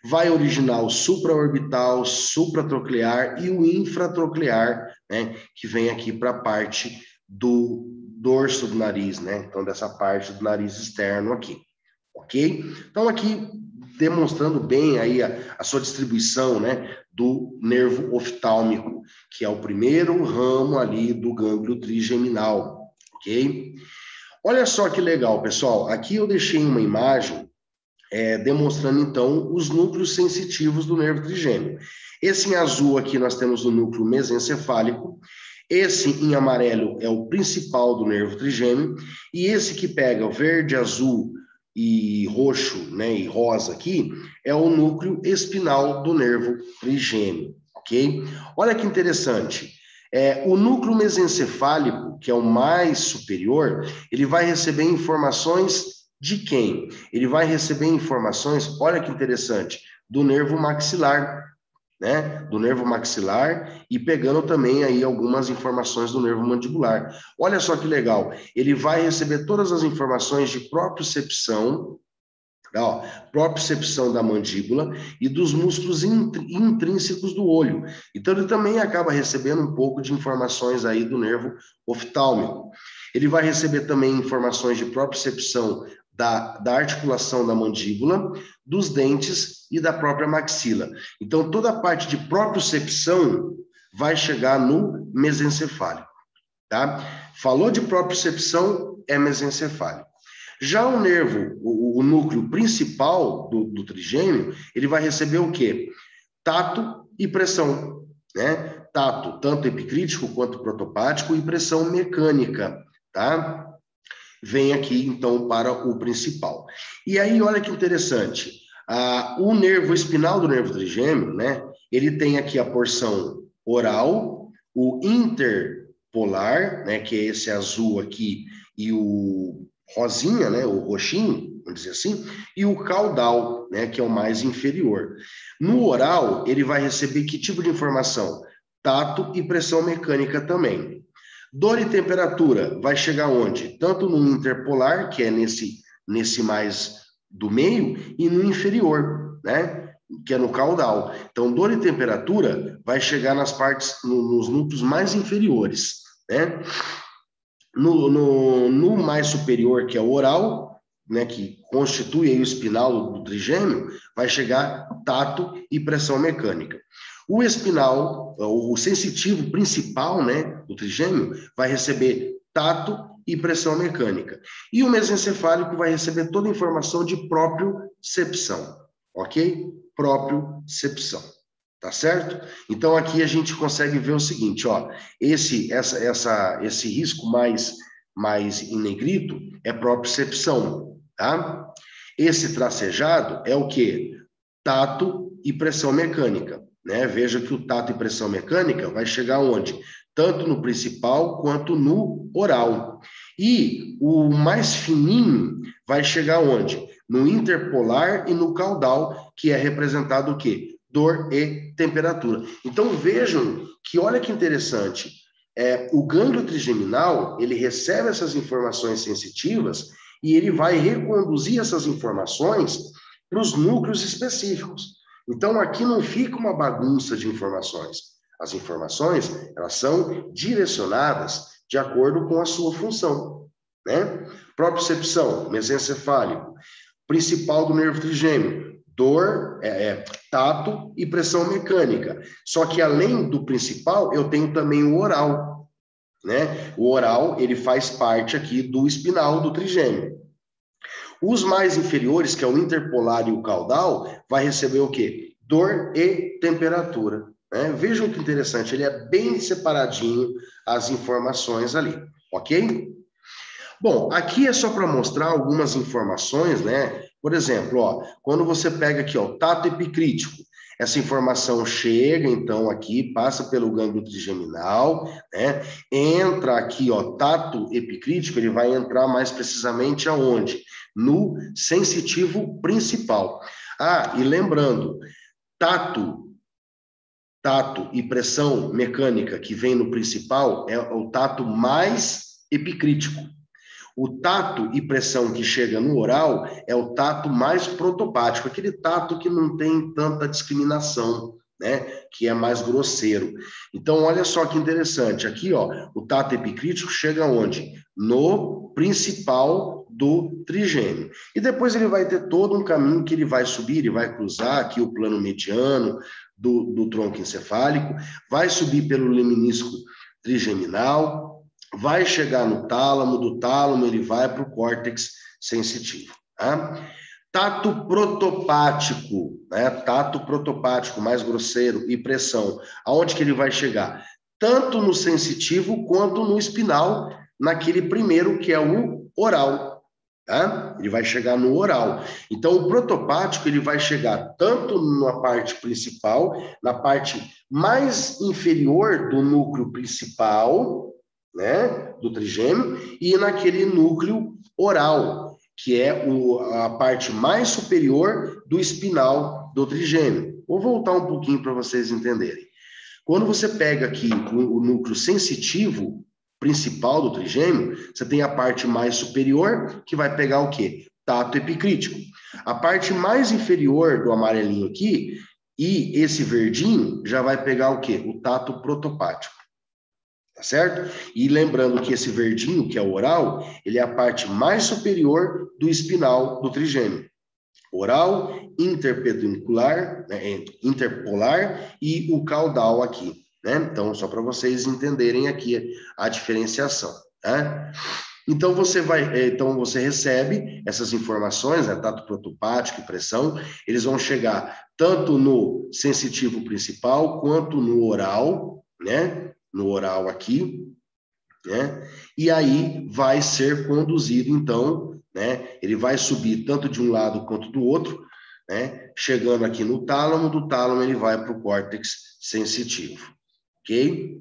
vai originar o supraorbital, supratroclear e o infratroclear, né, que vem aqui para a parte do dorso do nariz, né? Então, dessa parte do nariz externo aqui, ok? Então, aqui, demonstrando bem aí a sua distribuição, né, do nervo oftálmico, que é o primeiro ramo ali do gânglio trigeminal, ok? Olha só que legal, pessoal. Aqui eu deixei uma imagem demonstrando, então, os núcleos sensitivos do nervo trigêmeo. Esse em azul aqui nós temos o núcleo mesencefálico, esse em amarelo é o principal do nervo trigêmeo, e esse que pega o verde, azul e roxo, né, e rosa aqui, é o núcleo espinal do nervo trigêmeo, ok? Olha que interessante. O núcleo mesencefálico, que é o mais superior, ele vai receber informações de quem? Ele vai receber informações, olha que interessante, do nervo maxilar, né? Do nervo maxilar e pegando também aí algumas informações do nervo mandibular. Olha só que legal, ele vai receber todas as informações de propriocepção, propriocepção da mandíbula e dos músculos intrínsecos do olho. Então, ele também acaba recebendo um pouco de informações aí do nervo oftálmico. Ele vai receber também informações de propriocepção da articulação da mandíbula, dos dentes e da própria maxila. Então, toda a parte de propriocepção vai chegar no mesencefálico, tá? Falou de propriocepção, é mesencefálico. Já o nervo, o núcleo principal do trigêmeo, ele vai receber o quê? Tato e pressão, né? Tato, tanto epicrítico quanto protopático, e pressão mecânica, tá? Vem aqui, então, para o principal. E aí, olha que interessante, o nervo espinal do nervo trigêmeo, né? Ele tem aqui a porção oral, o interpolar, né? Que é esse azul aqui, e o rosinha, né, o roxinho, vamos dizer assim, e o caudal, né, que é o mais inferior. No oral, ele vai receber que tipo de informação? Tato e pressão mecânica também. Dor e temperatura vai chegar onde? Tanto no interpolar, que é nesse mais do meio, e no inferior, né, que é no caudal. Então, dor e temperatura vai chegar nas partes, nos núcleos mais inferiores, né? No mais superior, que é o oral, né, que constitui aí o espinal do trigêmeo, vai chegar tato e pressão mecânica. O espinal, o sensitivo principal, né, do trigêmeo, vai receber tato e pressão mecânica. E o mesencefálico vai receber toda a informação de propriocepção, ok? Propriocepção. Tá certo? Então, aqui a gente consegue ver o seguinte, ó, esse risco mais em negrito é propriocepção, tá? Esse tracejado é o quê? Tato e pressão mecânica, né? Veja que o tato e pressão mecânica vai chegar onde? Tanto no principal quanto no oral. E o mais fininho vai chegar onde? No interpolar e no caudal, que é representado o quê? Dor e temperatura. Então, vejam que, olha que interessante, o gânglio trigeminal, ele recebe essas informações sensitivas e ele vai reconduzir essas informações para os núcleos específicos. Então, aqui não fica uma bagunça de informações. As informações, elas são direcionadas de acordo com a sua função, né? Propriocepção, mesencefálico, principal do nervo trigêmeo, dor, tato e pressão mecânica. Só que além do principal, eu tenho também o oral, né? O oral, ele faz parte aqui do espinal do trigêmeo. Os mais inferiores, que é o interpolar e o caudal, vai receber o quê? Dor e temperatura. Né? Vejam que interessante, ele é bem separadinho as informações ali, ok? Bom, aqui é só para mostrar algumas informações, né? Por exemplo, ó, quando você pega aqui, ó, tato epicrítico, essa informação chega, então, aqui, passa pelo gânglio trigeminal, né? Entra aqui, ó, tato epicrítico, ele vai entrar mais precisamente aonde? No sensitivo principal. E lembrando, tato e pressão mecânica que vem no principal é o tato mais epicrítico. O tato e pressão que chega no oral é o tato mais protopático, aquele tato que não tem tanta discriminação, né? Que é mais grosseiro. Então, olha só que interessante. Aqui, ó, o tato epicrítico chega onde? No principal do trigêmeo. E depois ele vai ter todo um caminho que ele vai subir, ele vai cruzar aqui o plano mediano do tronco encefálico, vai subir pelo leminisco trigeminal, vai chegar no tálamo, do tálamo ele vai para o córtex sensitivo. Tá? Tato protopático, né? Tato protopático, mais grosseiro, e pressão. Aonde que ele vai chegar? Tanto no sensitivo quanto no espinal, naquele primeiro que é o oral. Tá? Ele vai chegar no oral. Então, o protopático ele vai chegar tanto na parte principal, na parte mais inferior do núcleo principal, né, do trigêmeo, e naquele núcleo oral, que é a parte mais superior do espinal do trigêmeo. Vou voltar um pouquinho para vocês entenderem. Quando você pega aqui o núcleo sensitivo principal do trigêmeo, você tem a parte mais superior, que vai pegar o quê? Tato epicrítico. A parte mais inferior do amarelinho aqui, e esse verdinho, já vai pegar o quê? O tato protopático. Tá certo? E lembrando que esse verdinho, que é o oral, ele é a parte mais superior do espinal do trigêmeo. Oral, interpeduncular, né, interpolar e o caudal aqui, né? Então, só para vocês entenderem aqui a diferenciação, né? Então, você recebe essas informações, né, tato protopático e pressão, eles vão chegar tanto no sensitivo principal quanto no oral, né? No oral aqui, né? E aí vai ser conduzido, então, né? Ele vai subir tanto de um lado quanto do outro, né? Chegando aqui no tálamo, do tálamo ele vai para o córtex sensitivo, ok?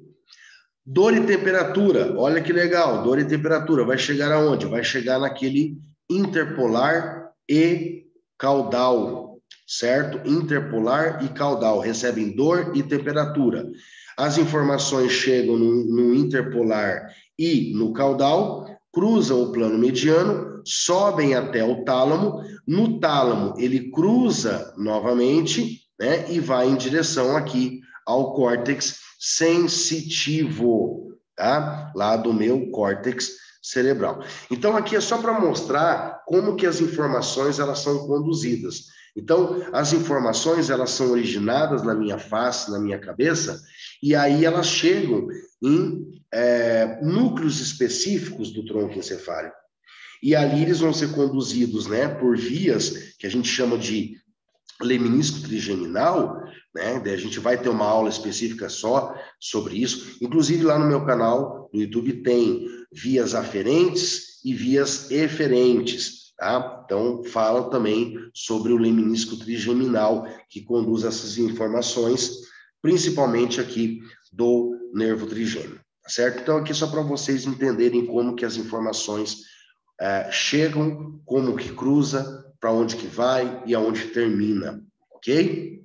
Dor e temperatura, olha que legal, dor e temperatura, vai chegar aonde? Vai chegar naquele interpolar e caudal, certo? Interpolar e caudal, recebem dor e temperatura. As informações chegam no interpolar e no caudal, cruzam o plano mediano, sobem até o tálamo. No tálamo, ele cruza novamente, né, e vai em direção aqui ao córtex sensitivo, tá? Lá do meu córtex cerebral. Então, aqui é só para mostrar como que as informações elas são conduzidas. Então, as informações elas são originadas na minha face, na minha cabeça, e aí elas chegam em núcleos específicos do tronco encefálico. E ali eles vão ser conduzidos, né, por vias que a gente chama de leminisco trigeminal, né? Daí a gente vai ter uma aula específica só sobre isso. Inclusive lá no meu canal do YouTube tem vias aferentes e vias eferentes, tá? Então fala também sobre o leminisco trigeminal que conduz essas informações, principalmente aqui do nervo trigêmeo, tá certo? Então aqui só para vocês entenderem como que as informações chegam, como que cruza, para onde que vai e aonde termina, ok?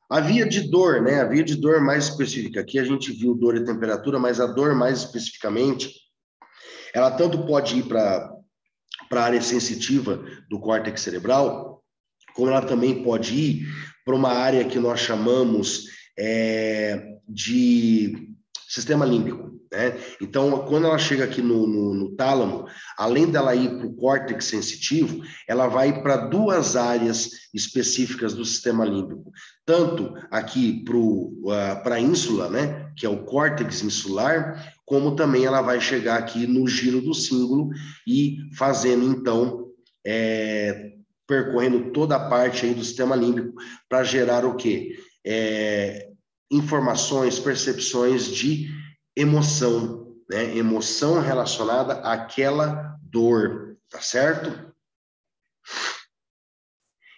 A via de dor, né? A via de dor mais específica. Aqui a gente viu dor e temperatura, mas a dor mais especificamente, ela tanto pode ir para a área sensitiva do córtex cerebral, como ela também pode ir para uma área que nós chamamos de sistema límbico, né? Então, quando ela chega aqui no tálamo, além dela ir para o córtex sensitivo, ela vai para duas áreas específicas do sistema límbico. Tanto aqui para a ínsula, né? Que é o córtex insular, como também ela vai chegar aqui no giro do cíngulo e fazendo, então, percorrendo toda a parte aí do sistema límbico para gerar o quê? Informações, percepções de emoção, né? Emoção relacionada àquela dor, tá certo?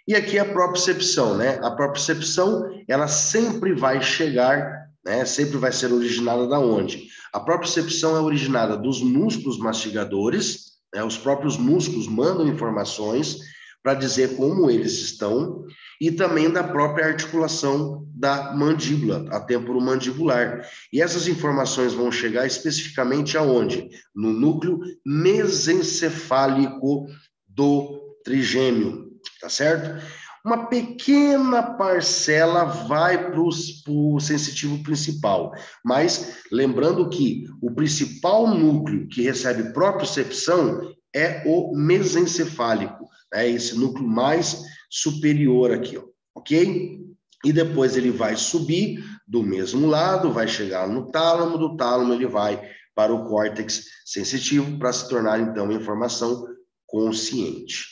E aqui a propriocepção, né? A propriocepção, ela sempre vai chegar, né? Sempre vai ser originada da onde? A propriocepção é originada dos músculos mastigadores, né? Os próprios músculos mandam informações para dizer como eles estão, e também da própria articulação da mandíbula, a temporomandibular. E essas informações vão chegar especificamente aonde? No núcleo mesencefálico do trigêmeo, tá certo? Uma pequena parcela vai para o sensitivo principal, mas lembrando que o principal núcleo que recebe propriocepção é o mesencefálico, né? Esse núcleo mais superior aqui, ó, ok? E depois ele vai subir do mesmo lado, vai chegar no tálamo, do tálamo ele vai para o córtex sensitivo para se tornar, então, informação consciente,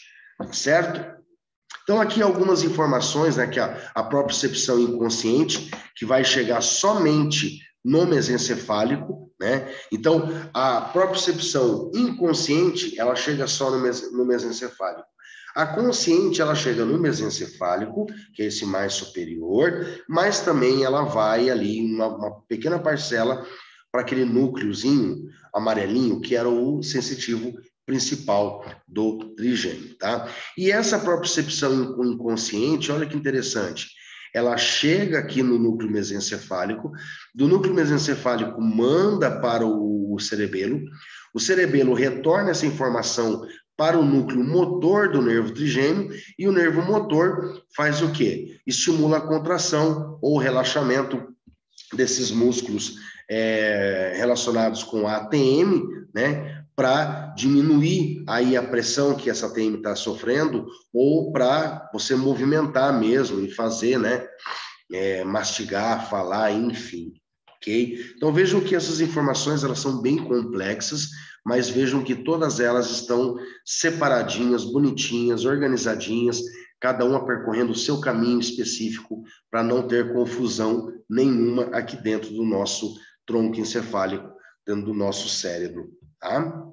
certo? Então, aqui algumas informações, né, que a propriocepção inconsciente, que vai chegar somente no mesencefálico, né? Então, a propriocepção inconsciente, ela chega só no mesencefálico. A consciente, ela chega no mesencefálico, que é esse mais superior, mas também ela vai ali, uma pequena parcela, para aquele núcleozinho amarelinho, que era o sensitivo principal do trigêmeo, tá? E essa propriocepção inconsciente, olha que interessante, ela chega aqui no núcleo mesencefálico, do núcleo mesencefálico manda para o cerebelo retorna essa informação para o núcleo motor do nervo trigêmeo, e o nervo motor faz o quê? Estimula a contração ou relaxamento desses músculos relacionados com a ATM, né, para diminuir aí a pressão que essa ATM está sofrendo, ou para você movimentar mesmo e fazer, né, mastigar, falar, enfim, ok? Então vejam que essas informações, elas são bem complexas, mas vejam que todas elas estão separadinhas, bonitinhas, organizadinhas, cada uma percorrendo o seu caminho específico para não ter confusão nenhuma aqui dentro do nosso tronco encefálico, dentro do nosso cérebro, tá?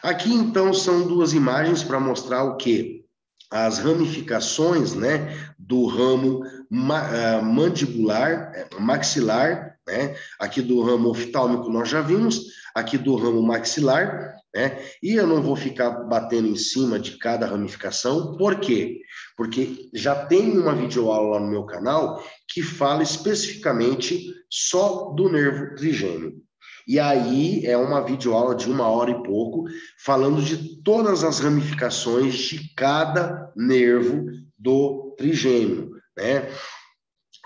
Aqui, então, são duas imagens para mostrar o quê? As ramificações, né, do ramo mandibular, maxilar, né? Aqui do ramo oftálmico nós já vimos, aqui do ramo maxilar, né? E eu não vou ficar batendo em cima de cada ramificação, por quê? Porque já tem uma videoaula lá no meu canal que fala especificamente só do nervo trigêmeo. E aí é uma videoaula de 1 hora e pouco, falando de todas as ramificações de cada nervo do trigêmeo, né?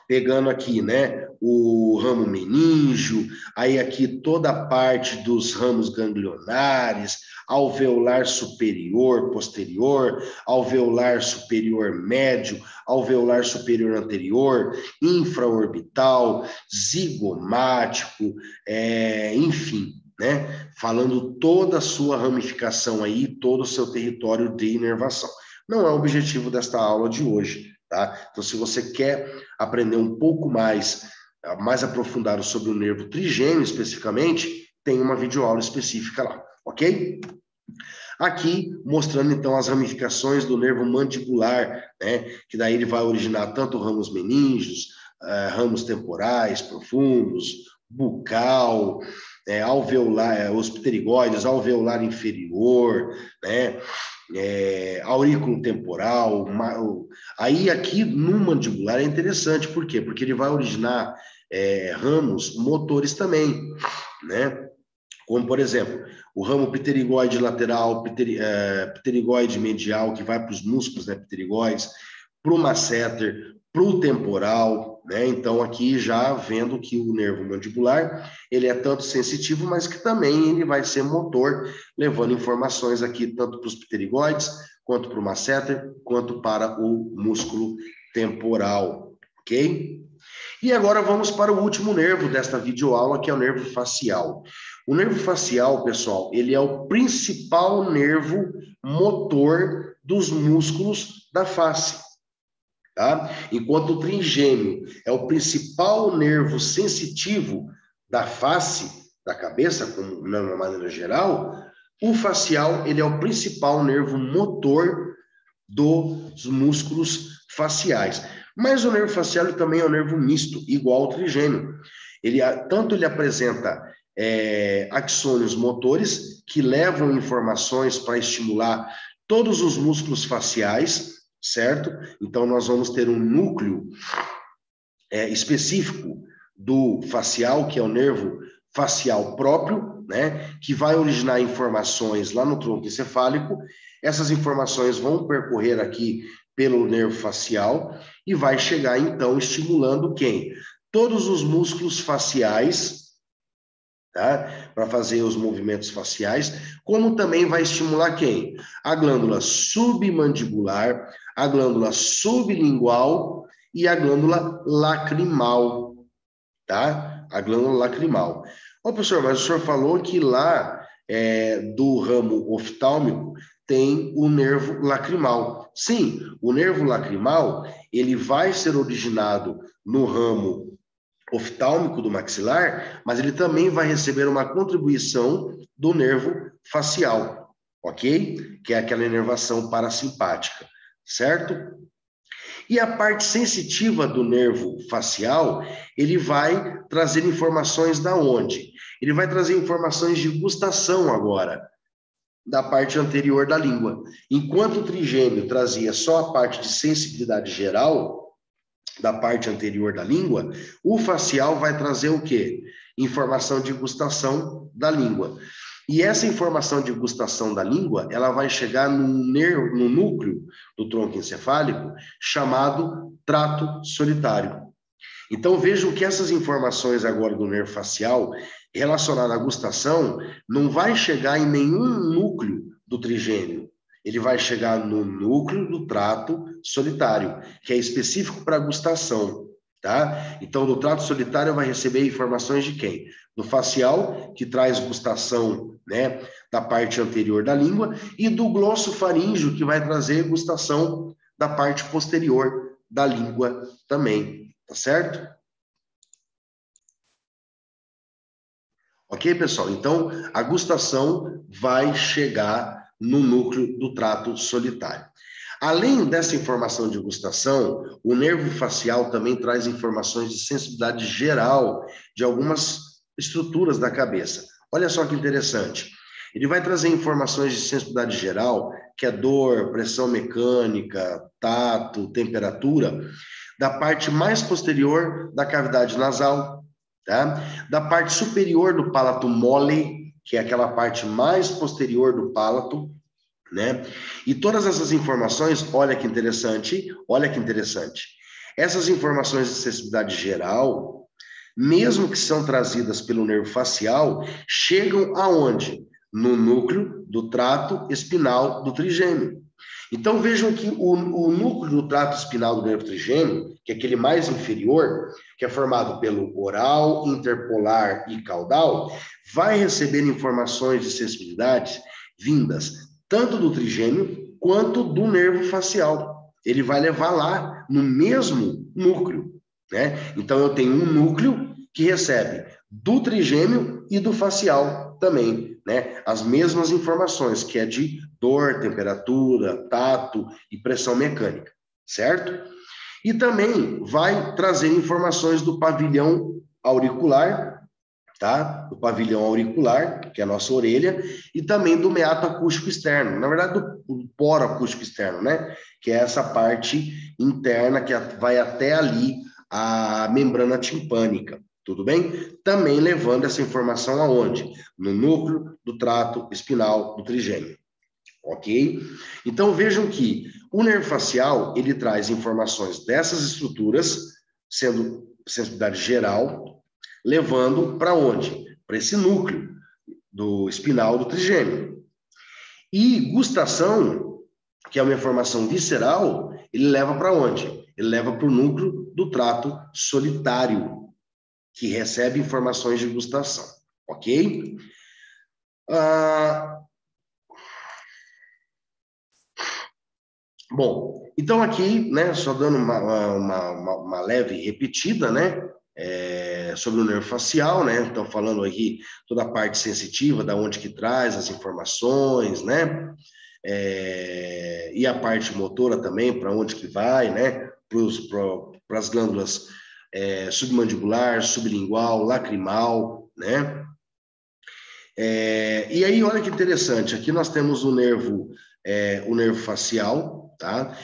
Pegando aqui, né, o ramo meníngeo, aí aqui toda a parte dos ramos ganglionares, alveolar superior, posterior, alveolar superior médio, alveolar superior anterior, infraorbital, zigomático, enfim, né, falando toda a sua ramificação aí, todo o seu território de inervação. Não é o objetivo desta aula de hoje, tá? Então, se você quer aprender um pouco mais aprofundado sobre o nervo trigêmeo especificamente, tem uma videoaula específica lá, ok? Aqui, mostrando então as ramificações do nervo mandibular, né? Que daí ele vai originar tanto ramos meníngeos, ramos temporais profundos, bucal, alveolar, os pterigoides, alveolar inferior, né? Aurículo temporal. Aí aqui no mandibular é interessante, por quê? Porque ele vai originar ramos motores também, né? Como, por exemplo, o ramo pterigoide lateral, pterigoide medial, que vai para os músculos, né, pterigoides, para o masseter, para o temporal, né? Então, aqui já vendo que o nervo mandibular, ele é tanto sensitivo, mas que também ele vai ser motor, levando informações aqui tanto para os pterigoides, quanto para o masseter, quanto para o músculo temporal, ok? E agora vamos para o último nervo desta videoaula, que é o nervo facial. O nervo facial, pessoal, ele é o principal nervo motor dos músculos da face, tá? Enquanto o trigêmeo é o principal nervo sensitivo da face, da cabeça, de uma maneira geral, o facial, ele é o principal nervo motor dos músculos faciais. Mas o nervo facial ele também é um nervo misto, igual ao trigêmeo. Tanto ele apresenta axônios motores, que levam informações para estimular todos os músculos faciais, certo? Então, nós vamos ter um núcleo específico do facial, que é o nervo facial próprio, né? Que vai originar informações lá no tronco encefálico. Essas informações vão percorrer aqui pelo nervo facial e vai chegar, então, estimulando quem? Todos os músculos faciais, tá? para fazer os movimentos faciais, como também vai estimular quem? A glândula submandibular, a glândula sublingual e a glândula lacrimal, tá? A glândula lacrimal. Ô, professor, mas o senhor falou que lá do ramo oftálmico tem o nervo lacrimal. Sim, o nervo lacrimal, ele vai ser originado no ramo oftálmico do maxilar, mas ele também vai receber uma contribuição do nervo facial, ok? Que é aquela inervação parasimpática, certo? E a parte sensitiva do nervo facial, ele vai trazer informações da onde? Ele vai trazer informações de gustação agora, da parte anterior da língua. Enquanto o trigêmeo trazia só a parte de sensibilidade geral, da parte anterior da língua, o facial vai trazer o quê? Informação de gustação da língua. E essa informação de gustação da língua, ela vai chegar no núcleo do tronco encefálico, chamado trato solitário. Então, vejam que essas informações agora do nervo facial, relacionadas à gustação, não vai chegar em nenhum núcleo do trigêmeo. Ele vai chegar no núcleo do trato solitário, que é específico para gustação, tá? Então, do trato solitário vai receber informações de quem? Do facial, que traz gustação, né, da parte anterior da língua, e do glossofaríngeo, que vai trazer gustação da parte posterior da língua também, tá certo? Ok, pessoal? Então, a gustação vai chegar no núcleo do trato solitário. Além dessa informação de gustação, o nervo facial também traz informações de sensibilidade geral de algumas estruturas da cabeça. Olha só que interessante. Ele vai trazer informações de sensibilidade geral, que é dor, pressão mecânica, tato, temperatura, da parte mais posterior da cavidade nasal, tá? Da parte superior do palato mole, que é aquela parte mais posterior do palato, né? E todas essas informações, olha que interessante, olha que interessante. Essas informações de sensibilidade geral, mesmo que são trazidas pelo nervo facial, chegam aonde? No núcleo do trato espinal do trigêmeo. Então vejam que o núcleo do trato espinal do nervo trigêmeo, que é aquele mais inferior, que é formado pelo oral, interpolar e caudal, vai receber informações de sensibilidade vindas tanto do trigêmeo quanto do nervo facial. Ele vai levar lá no mesmo núcleo, né? Então eu tenho um núcleo que recebe do trigêmeo e do facial também, né? As mesmas informações, que é de dor, temperatura, tato e pressão mecânica, certo? E também vai trazer informações do pavilhão auricular, tá? Do pavilhão auricular, que é a nossa orelha, e também do meato acústico externo. Na verdade, do poro acústico externo, né? Que é essa parte interna que vai até ali a membrana timpânica. Tudo bem? Também levando essa informação aonde? No núcleo do trato espinal do trigêmeo. Ok? Então, vejam que o nervo facial, ele traz informações dessas estruturas, sendo sensibilidade geral, levando para onde? Para esse núcleo do espinal do trigêmeo. E gustação, que é uma informação visceral, ele leva para onde? Ele leva para o núcleo do trato solitário, que recebe informações de gustação, ok? Bom, então aqui, né, só dando uma leve repetida, né, sobre o nervo facial, né, então falando aqui toda a parte sensitiva, da onde que traz as informações, né, e a parte motora também, para onde que vai, né, para as glândulas submandibular, sublingual, lacrimal, né. E aí, olha que interessante, aqui nós temos o nervo facial, tá?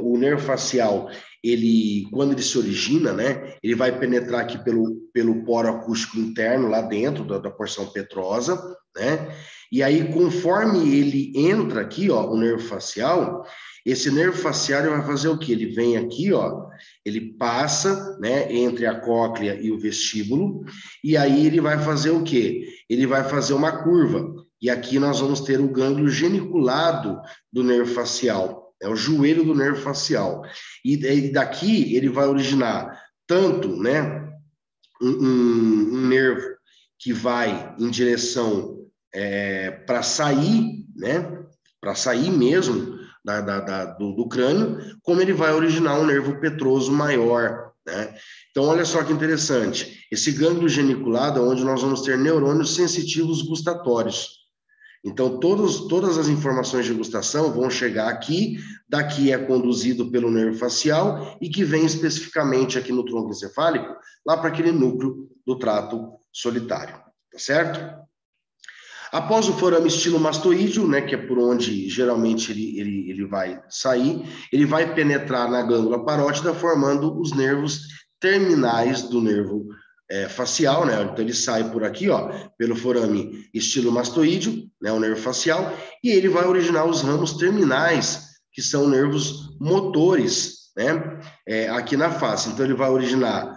O nervo facial, quando ele se origina, né, ele vai penetrar aqui pelo poro acústico interno, lá dentro da porção petrosa, né? E aí, conforme ele entra aqui, ó, o nervo facial, Esse nervo facial ele vai fazer o quê? Ele vem aqui, ó, ele passa, né, entre a cóclea e o vestíbulo, e aí ele vai fazer o quê? Ele vai fazer uma curva, e aqui nós vamos ter o gânglio geniculado do nervo facial, é o joelho do nervo facial, e daqui ele vai originar tanto, né, um nervo que vai em direção para sair, né, para sair mesmo do crânio, como ele vai originar um nervo petroso maior, né? Então, olha só que interessante. Esse gânglio geniculado é onde nós vamos ter neurônios sensitivos gustatórios. Então, todas as informações de gustação vão chegar aqui, daqui é conduzido pelo nervo facial e que vem especificamente aqui no tronco encefálico, lá para aquele núcleo do trato solitário, tá certo? Após o forame estilomastoídeo, né, que é por onde geralmente ele vai sair, ele vai penetrar na glândula parótida, formando os nervos terminais do nervo facial, né? Então ele sai por aqui, ó, pelo forame estilomastoídeo, né, o nervo facial, e ele vai originar os ramos terminais, que são nervos motores, né, aqui na face. Então ele vai originar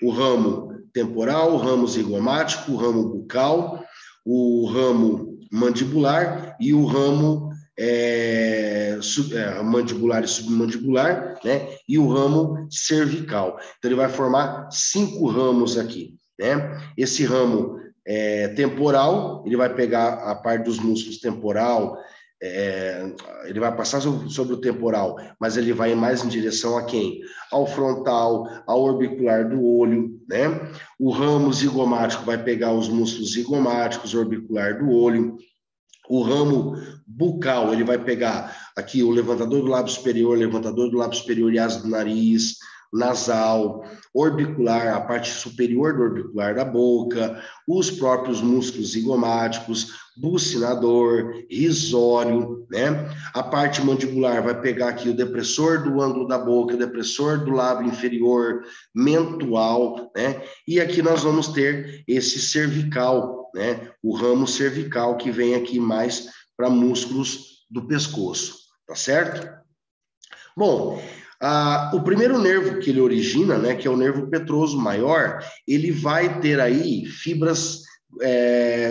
o ramo temporal, o ramo zigomático, o ramo bucal, o ramo mandibular e o ramo mandibular e submandibular, né? E o ramo cervical. Então, ele vai formar 5 ramos aqui, né? Esse ramo temporal, ele vai pegar a parte dos músculos temporal, ele vai passar sobre o temporal, mas ele vai mais em direção a quem? Ao frontal, ao orbicular do olho, né? O ramo zigomático vai pegar os músculos zigomáticos, orbicular do olho. O ramo bucal, ele vai pegar aqui o levantador do lábio superior e asa do nariz, nasal, orbicular, a parte superior do orbicular da boca, os próprios músculos zigomáticos, bucinador, risório, né? A parte mandibular vai pegar aqui o depressor do ângulo da boca, o depressor do lábio inferior, mentual, né? E aqui nós vamos ter esse cervical, né? O ramo cervical que vem aqui mais para músculos do pescoço, tá certo? Bom, o primeiro nervo que ele origina, né, que é o nervo petroso maior, ele vai ter aí fibras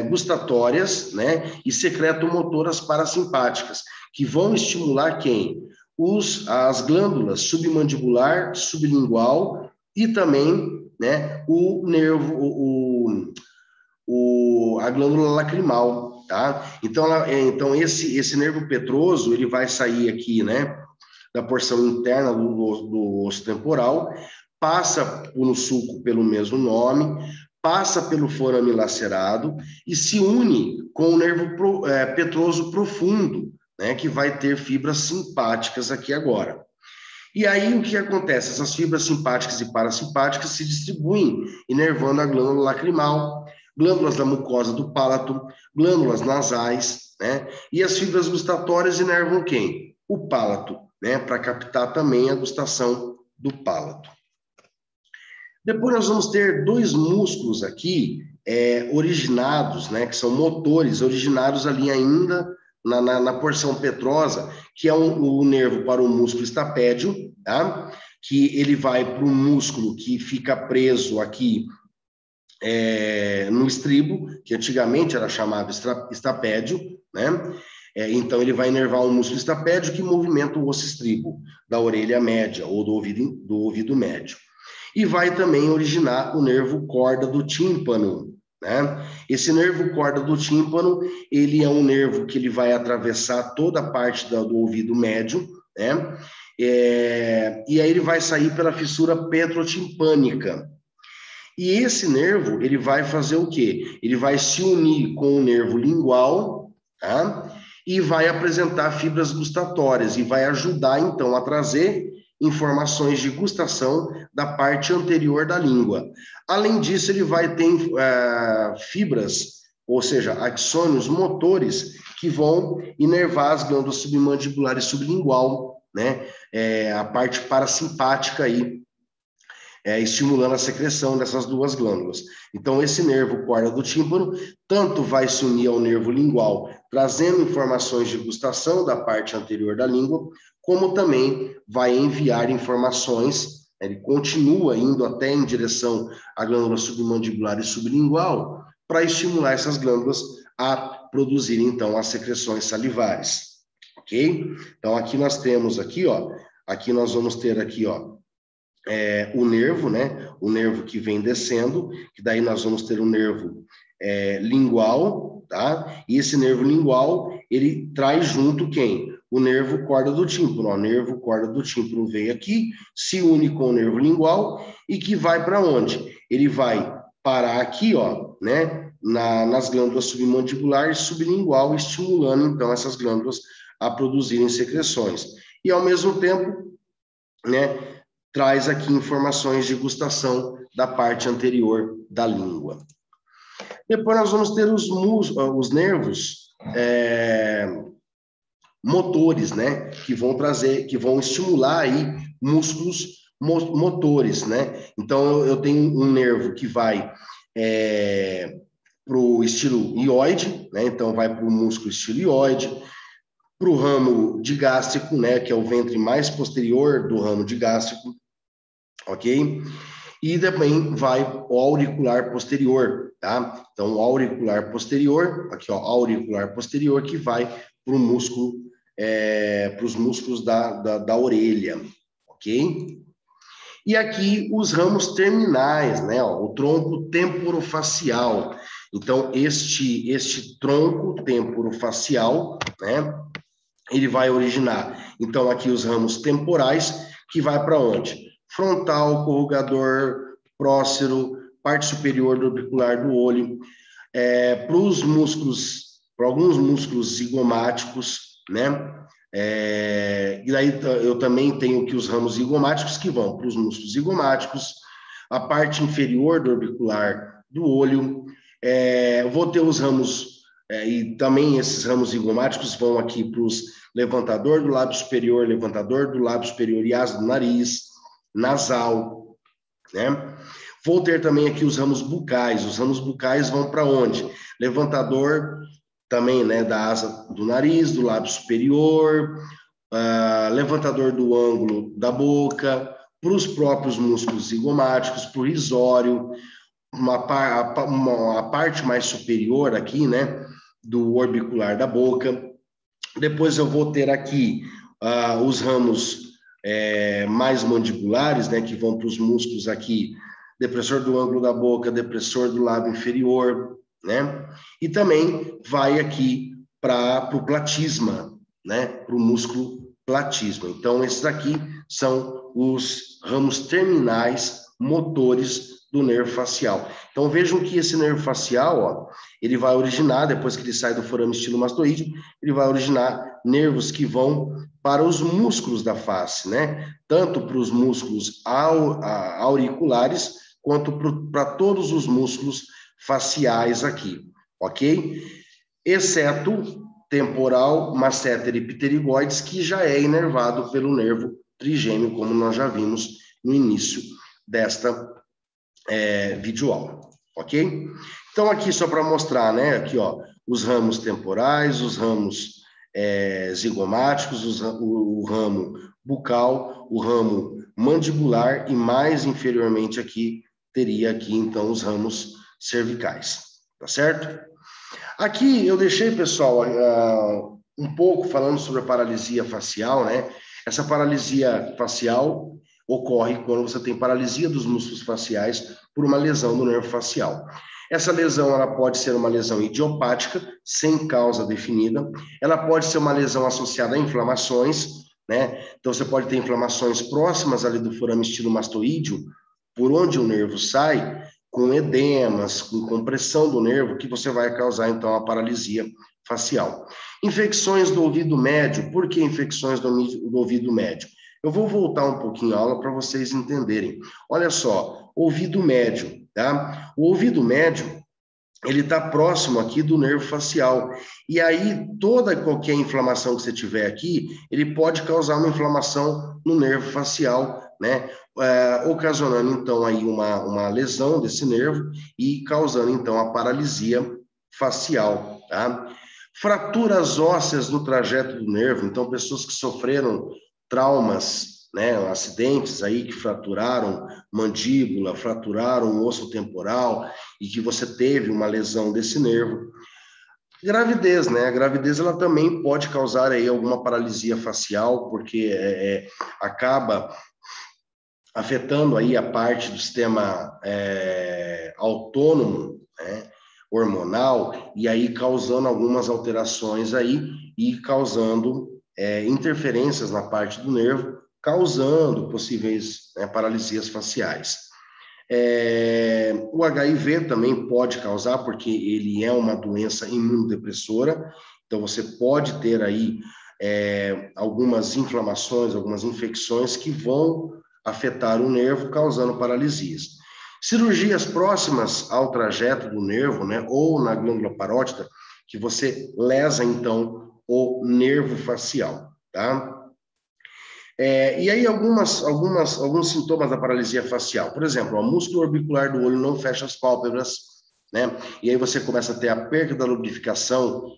gustatórias, né, e secretomotoras parasimpáticas, que vão estimular quem? As glândulas submandibular, sublingual e também, né, o nervo, a glândula lacrimal, tá? Então esse nervo petroso, ele vai sair aqui, né, da porção interna do osso temporal, passa no sulco pelo mesmo nome, passa pelo forame lacerado e se une com o nervo petroso profundo, né, que vai ter fibras simpáticas aqui agora. E aí o que acontece? Essas fibras simpáticas e parasimpáticas se distribuem, inervando a glândula lacrimal, glândulas da mucosa do palato, glândulas nasais, né? E as fibras gustatórias inervam quem? O palato, né? Para captar também a gustação do palato. Depois nós vamos ter 2 músculos aqui originados, né? Que são motores, originados ali ainda na porção petrosa, que é o nervo para o músculo estapédio, tá? Que ele vai para o músculo que fica preso aqui no estribo, que antigamente era chamado estapédio, né? Então, ele vai inervar o músculo estapédio que movimenta o osso estribo da orelha média ou do ouvido médio. E vai também originar o nervo corda do tímpano, né? Esse nervo corda do tímpano, ele é um nervo que ele vai atravessar toda a parte do ouvido médio, né? E aí ele vai sair pela fissura petrotimpânica. E esse nervo, ele vai fazer o quê? Ele vai se unir com o nervo lingual, tá? E vai apresentar fibras gustatórias e vai ajudar, então, a trazer informações de gustação da parte anterior da língua. Além disso, ele vai ter fibras, ou seja, axônios motores, que vão inervar as glândulas submandibular e sublingual, né? A parte parasimpática aí estimulando a secreção dessas duas glândulas. Então, esse nervo corda do tímpano tanto vai se unir ao nervo lingual, trazendo informações de gustação da parte anterior da língua, como também vai enviar informações, ele continua indo até em direção à glândula submandibular e sublingual, para estimular essas glândulas a produzirem, então, as secreções salivares, ok? Então, aqui nós temos, aqui, ó, aqui nós vamos ter aqui, ó, o nervo, né? O nervo que vem descendo, que daí nós vamos ter um nervo lingual, tá? E esse nervo lingual, ele traz junto quem? O nervo corda do tímpano. O nervo corda do tímpano vem aqui, se une com o nervo lingual e que vai para onde? Ele vai parar aqui, ó, né? Nas glândulas submandibular e sublingual, estimulando, então, essas glândulas a produzirem secreções. E, ao mesmo tempo, né, traz aqui informações de gustação da parte anterior da língua. Depois nós vamos ter os nervos motores, né, que vão estimular aí músculos motores, né? Então eu tenho um nervo que vai para o estilo ióide, né? Então vai para o músculo estilo ióide, para o ramo digástrico, né, que é o ventre mais posterior do ramo digástrico, ok? E também vai o auricular posterior, tá? Então, o auricular posterior, aqui, ó, auricular posterior, que vai para o músculo, para os músculos da orelha, ok? E aqui os ramos terminais, né? Ó, o tronco temporofacial. Então, este tronco temporofacial, né? Ele vai originar, então, aqui os ramos temporais, que vai para onde? Frontal, corrugador, prócero, parte superior do orbicular do olho, para os músculos, para alguns músculos zigomáticos, né? E daí eu também tenho aqui os ramos zigomáticos que vão para os músculos zigomáticos, a parte inferior do orbicular do olho, vou ter os ramos, e também esses ramos zigomáticos vão aqui para os levantador do lábio superior e asa do nariz, nasal, né? Vou ter também aqui os ramos bucais. Os ramos bucais vão para onde? Levantador também, né, da asa do nariz, do lábio superior, levantador do ângulo da boca, para os próprios músculos zigomáticos, para o risório, a parte mais superior aqui, né, do orbicular da boca. Depois eu vou ter aqui os ramos mais mandibulares, né, que vão para os músculos aqui, depressor do ângulo da boca, depressor do lábio inferior, né? E também vai aqui para o platisma, né, para o músculo platisma. Então, esses aqui são os ramos terminais motores do nervo facial. Então, vejam que esse nervo facial, ó, ele vai originar, depois que ele sai do forame estilomastoide, ele vai originar nervos que vão para os músculos da face, né? Tanto para os músculos auriculares, quanto para todos os músculos faciais aqui, ok? Exceto temporal, masseter e pterygoides, que já é inervado pelo nervo trigêmeo, como nós já vimos no início desta videoaula, ok? Então, aqui só para mostrar, né? Aqui, ó, os ramos temporais, os ramos zigomáticos, o ramo bucal, o ramo mandibular e mais inferiormente aqui, teria aqui, então, os ramos cervicais, tá certo? Aqui eu deixei, pessoal, um pouco falando sobre a paralisia facial, né? Essa paralisia facial ocorre quando você tem paralisia dos músculos faciais por uma lesão do nervo facial. Essa lesão, ela pode ser uma lesão idiopática, sem causa definida. Ela pode ser uma lesão associada a inflamações, né? Então, você pode ter inflamações próximas ali do forame estilomastoídeo, por onde o nervo sai, com edemas, com compressão do nervo, que você vai causar, então, a paralisia facial. Infecções do ouvido médio. Por que infecções do ouvido médio? Eu vou voltar um pouquinho a aula para vocês entenderem. Olha só, ouvido médio, tá? O ouvido médio, ele está próximo aqui do nervo facial. E aí, qualquer inflamação que você tiver aqui, ele pode causar uma inflamação no nervo facial, né? ocasionando, então, aí uma lesão desse nervo e causando, então, a paralisia facial, tá? Fraturas ósseas no trajeto do nervo, então, pessoas que sofreram traumas, né, acidentes aí que fraturaram mandíbula, fraturaram o osso temporal e que você teve uma lesão desse nervo. Gravidez, né? A gravidez ela também pode causar aí alguma paralisia facial, porque acaba afetando aí a parte do sistema autônomo, né, hormonal, e aí causando algumas alterações aí e causando interferências na parte do nervo, causando possíveis paralisias faciais. O HIV também pode causar, porque ele é uma doença imunodepressora, então você pode ter aí algumas inflamações, algumas infecções que vão afetar o nervo, causando paralisias. Cirurgias próximas ao trajeto do nervo, né, ou na glândula parótida, que você lesa, então, o nervo facial, tá? E aí alguns sintomas da paralisia facial. Por exemplo, o músculo orbicular do olho não fecha as pálpebras, né? E aí você começa a ter a perda da lubrificação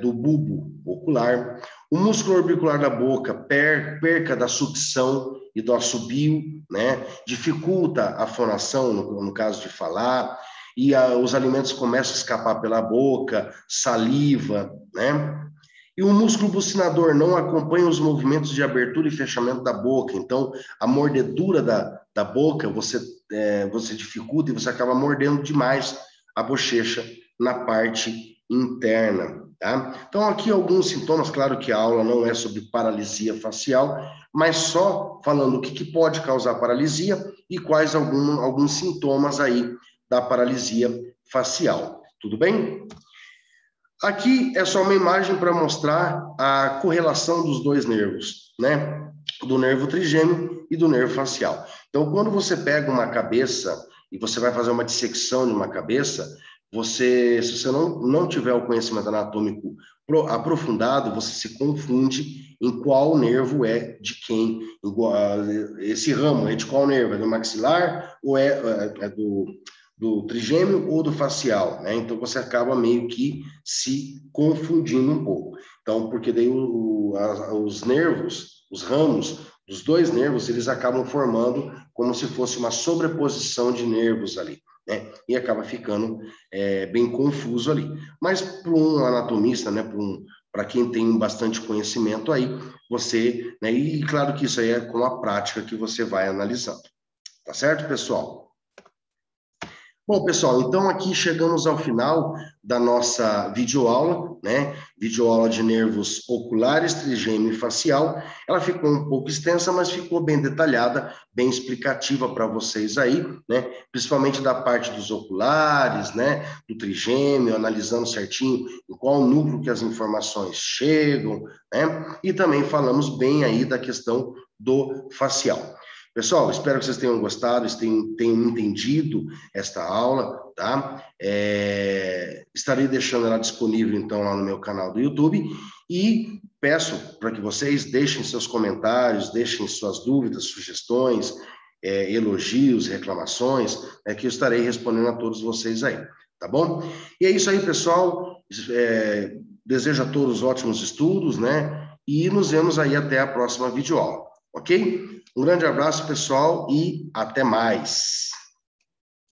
do bulbo ocular. O músculo orbicular da boca, perca da sucção e do assobio, né? Dificulta a fonação, no caso de falar, e os alimentos começam a escapar pela boca, saliva, né? E o músculo bucinador não acompanha os movimentos de abertura e fechamento da boca. Então, a mordedura da boca, você dificulta e você acaba mordendo demais a bochecha na parte interna, tá? Então, aqui alguns sintomas, claro que a aula não é sobre paralisia facial, mas só falando o que pode causar paralisia e quais alguns sintomas aí da paralisia facial. Tudo bem? Aqui é só uma imagem para mostrar a correlação dos dois nervos, né? Do nervo trigêmeo e do nervo facial. Então, quando você pega uma cabeça e você vai fazer uma dissecção de uma cabeça, se você não tiver o conhecimento anatômico aprofundado, você se confunde em qual nervo é de quem. Esse ramo é de qual nervo? É do maxilar ou é do trigêmeo ou do facial, né? Então você acaba meio que se confundindo um pouco. Então, porque daí os nervos, os ramos dos dois nervos, eles acabam formando como se fosse uma sobreposição de nervos ali, né? E acaba ficando bem confuso ali. Mas para um anatomista, né, para quem tem bastante conhecimento aí, você, né, e claro que isso aí é com a prática que você vai analisando. Tá certo, pessoal? Bom, pessoal, então aqui chegamos ao final da nossa videoaula, né? Videoaula de nervos oculares, trigêmeo e facial. Ela ficou um pouco extensa, mas ficou bem detalhada, bem explicativa para vocês aí, né? Principalmente da parte dos oculares, né? Do trigêmeo, analisando certinho em qual núcleo que as informações chegam, né? E também falamos bem aí da questão do facial. Pessoal, espero que vocês tenham gostado, tenham entendido esta aula, tá? Estarei deixando ela disponível, então, lá no meu canal do YouTube e peço para que vocês deixem seus comentários, deixem suas dúvidas, sugestões, elogios, reclamações, que eu estarei respondendo a todos vocês aí, tá bom? E é isso aí, pessoal. Desejo a todos ótimos estudos, né? E nos vemos aí até a próxima videoaula, ok? Um grande abraço, pessoal, e até mais.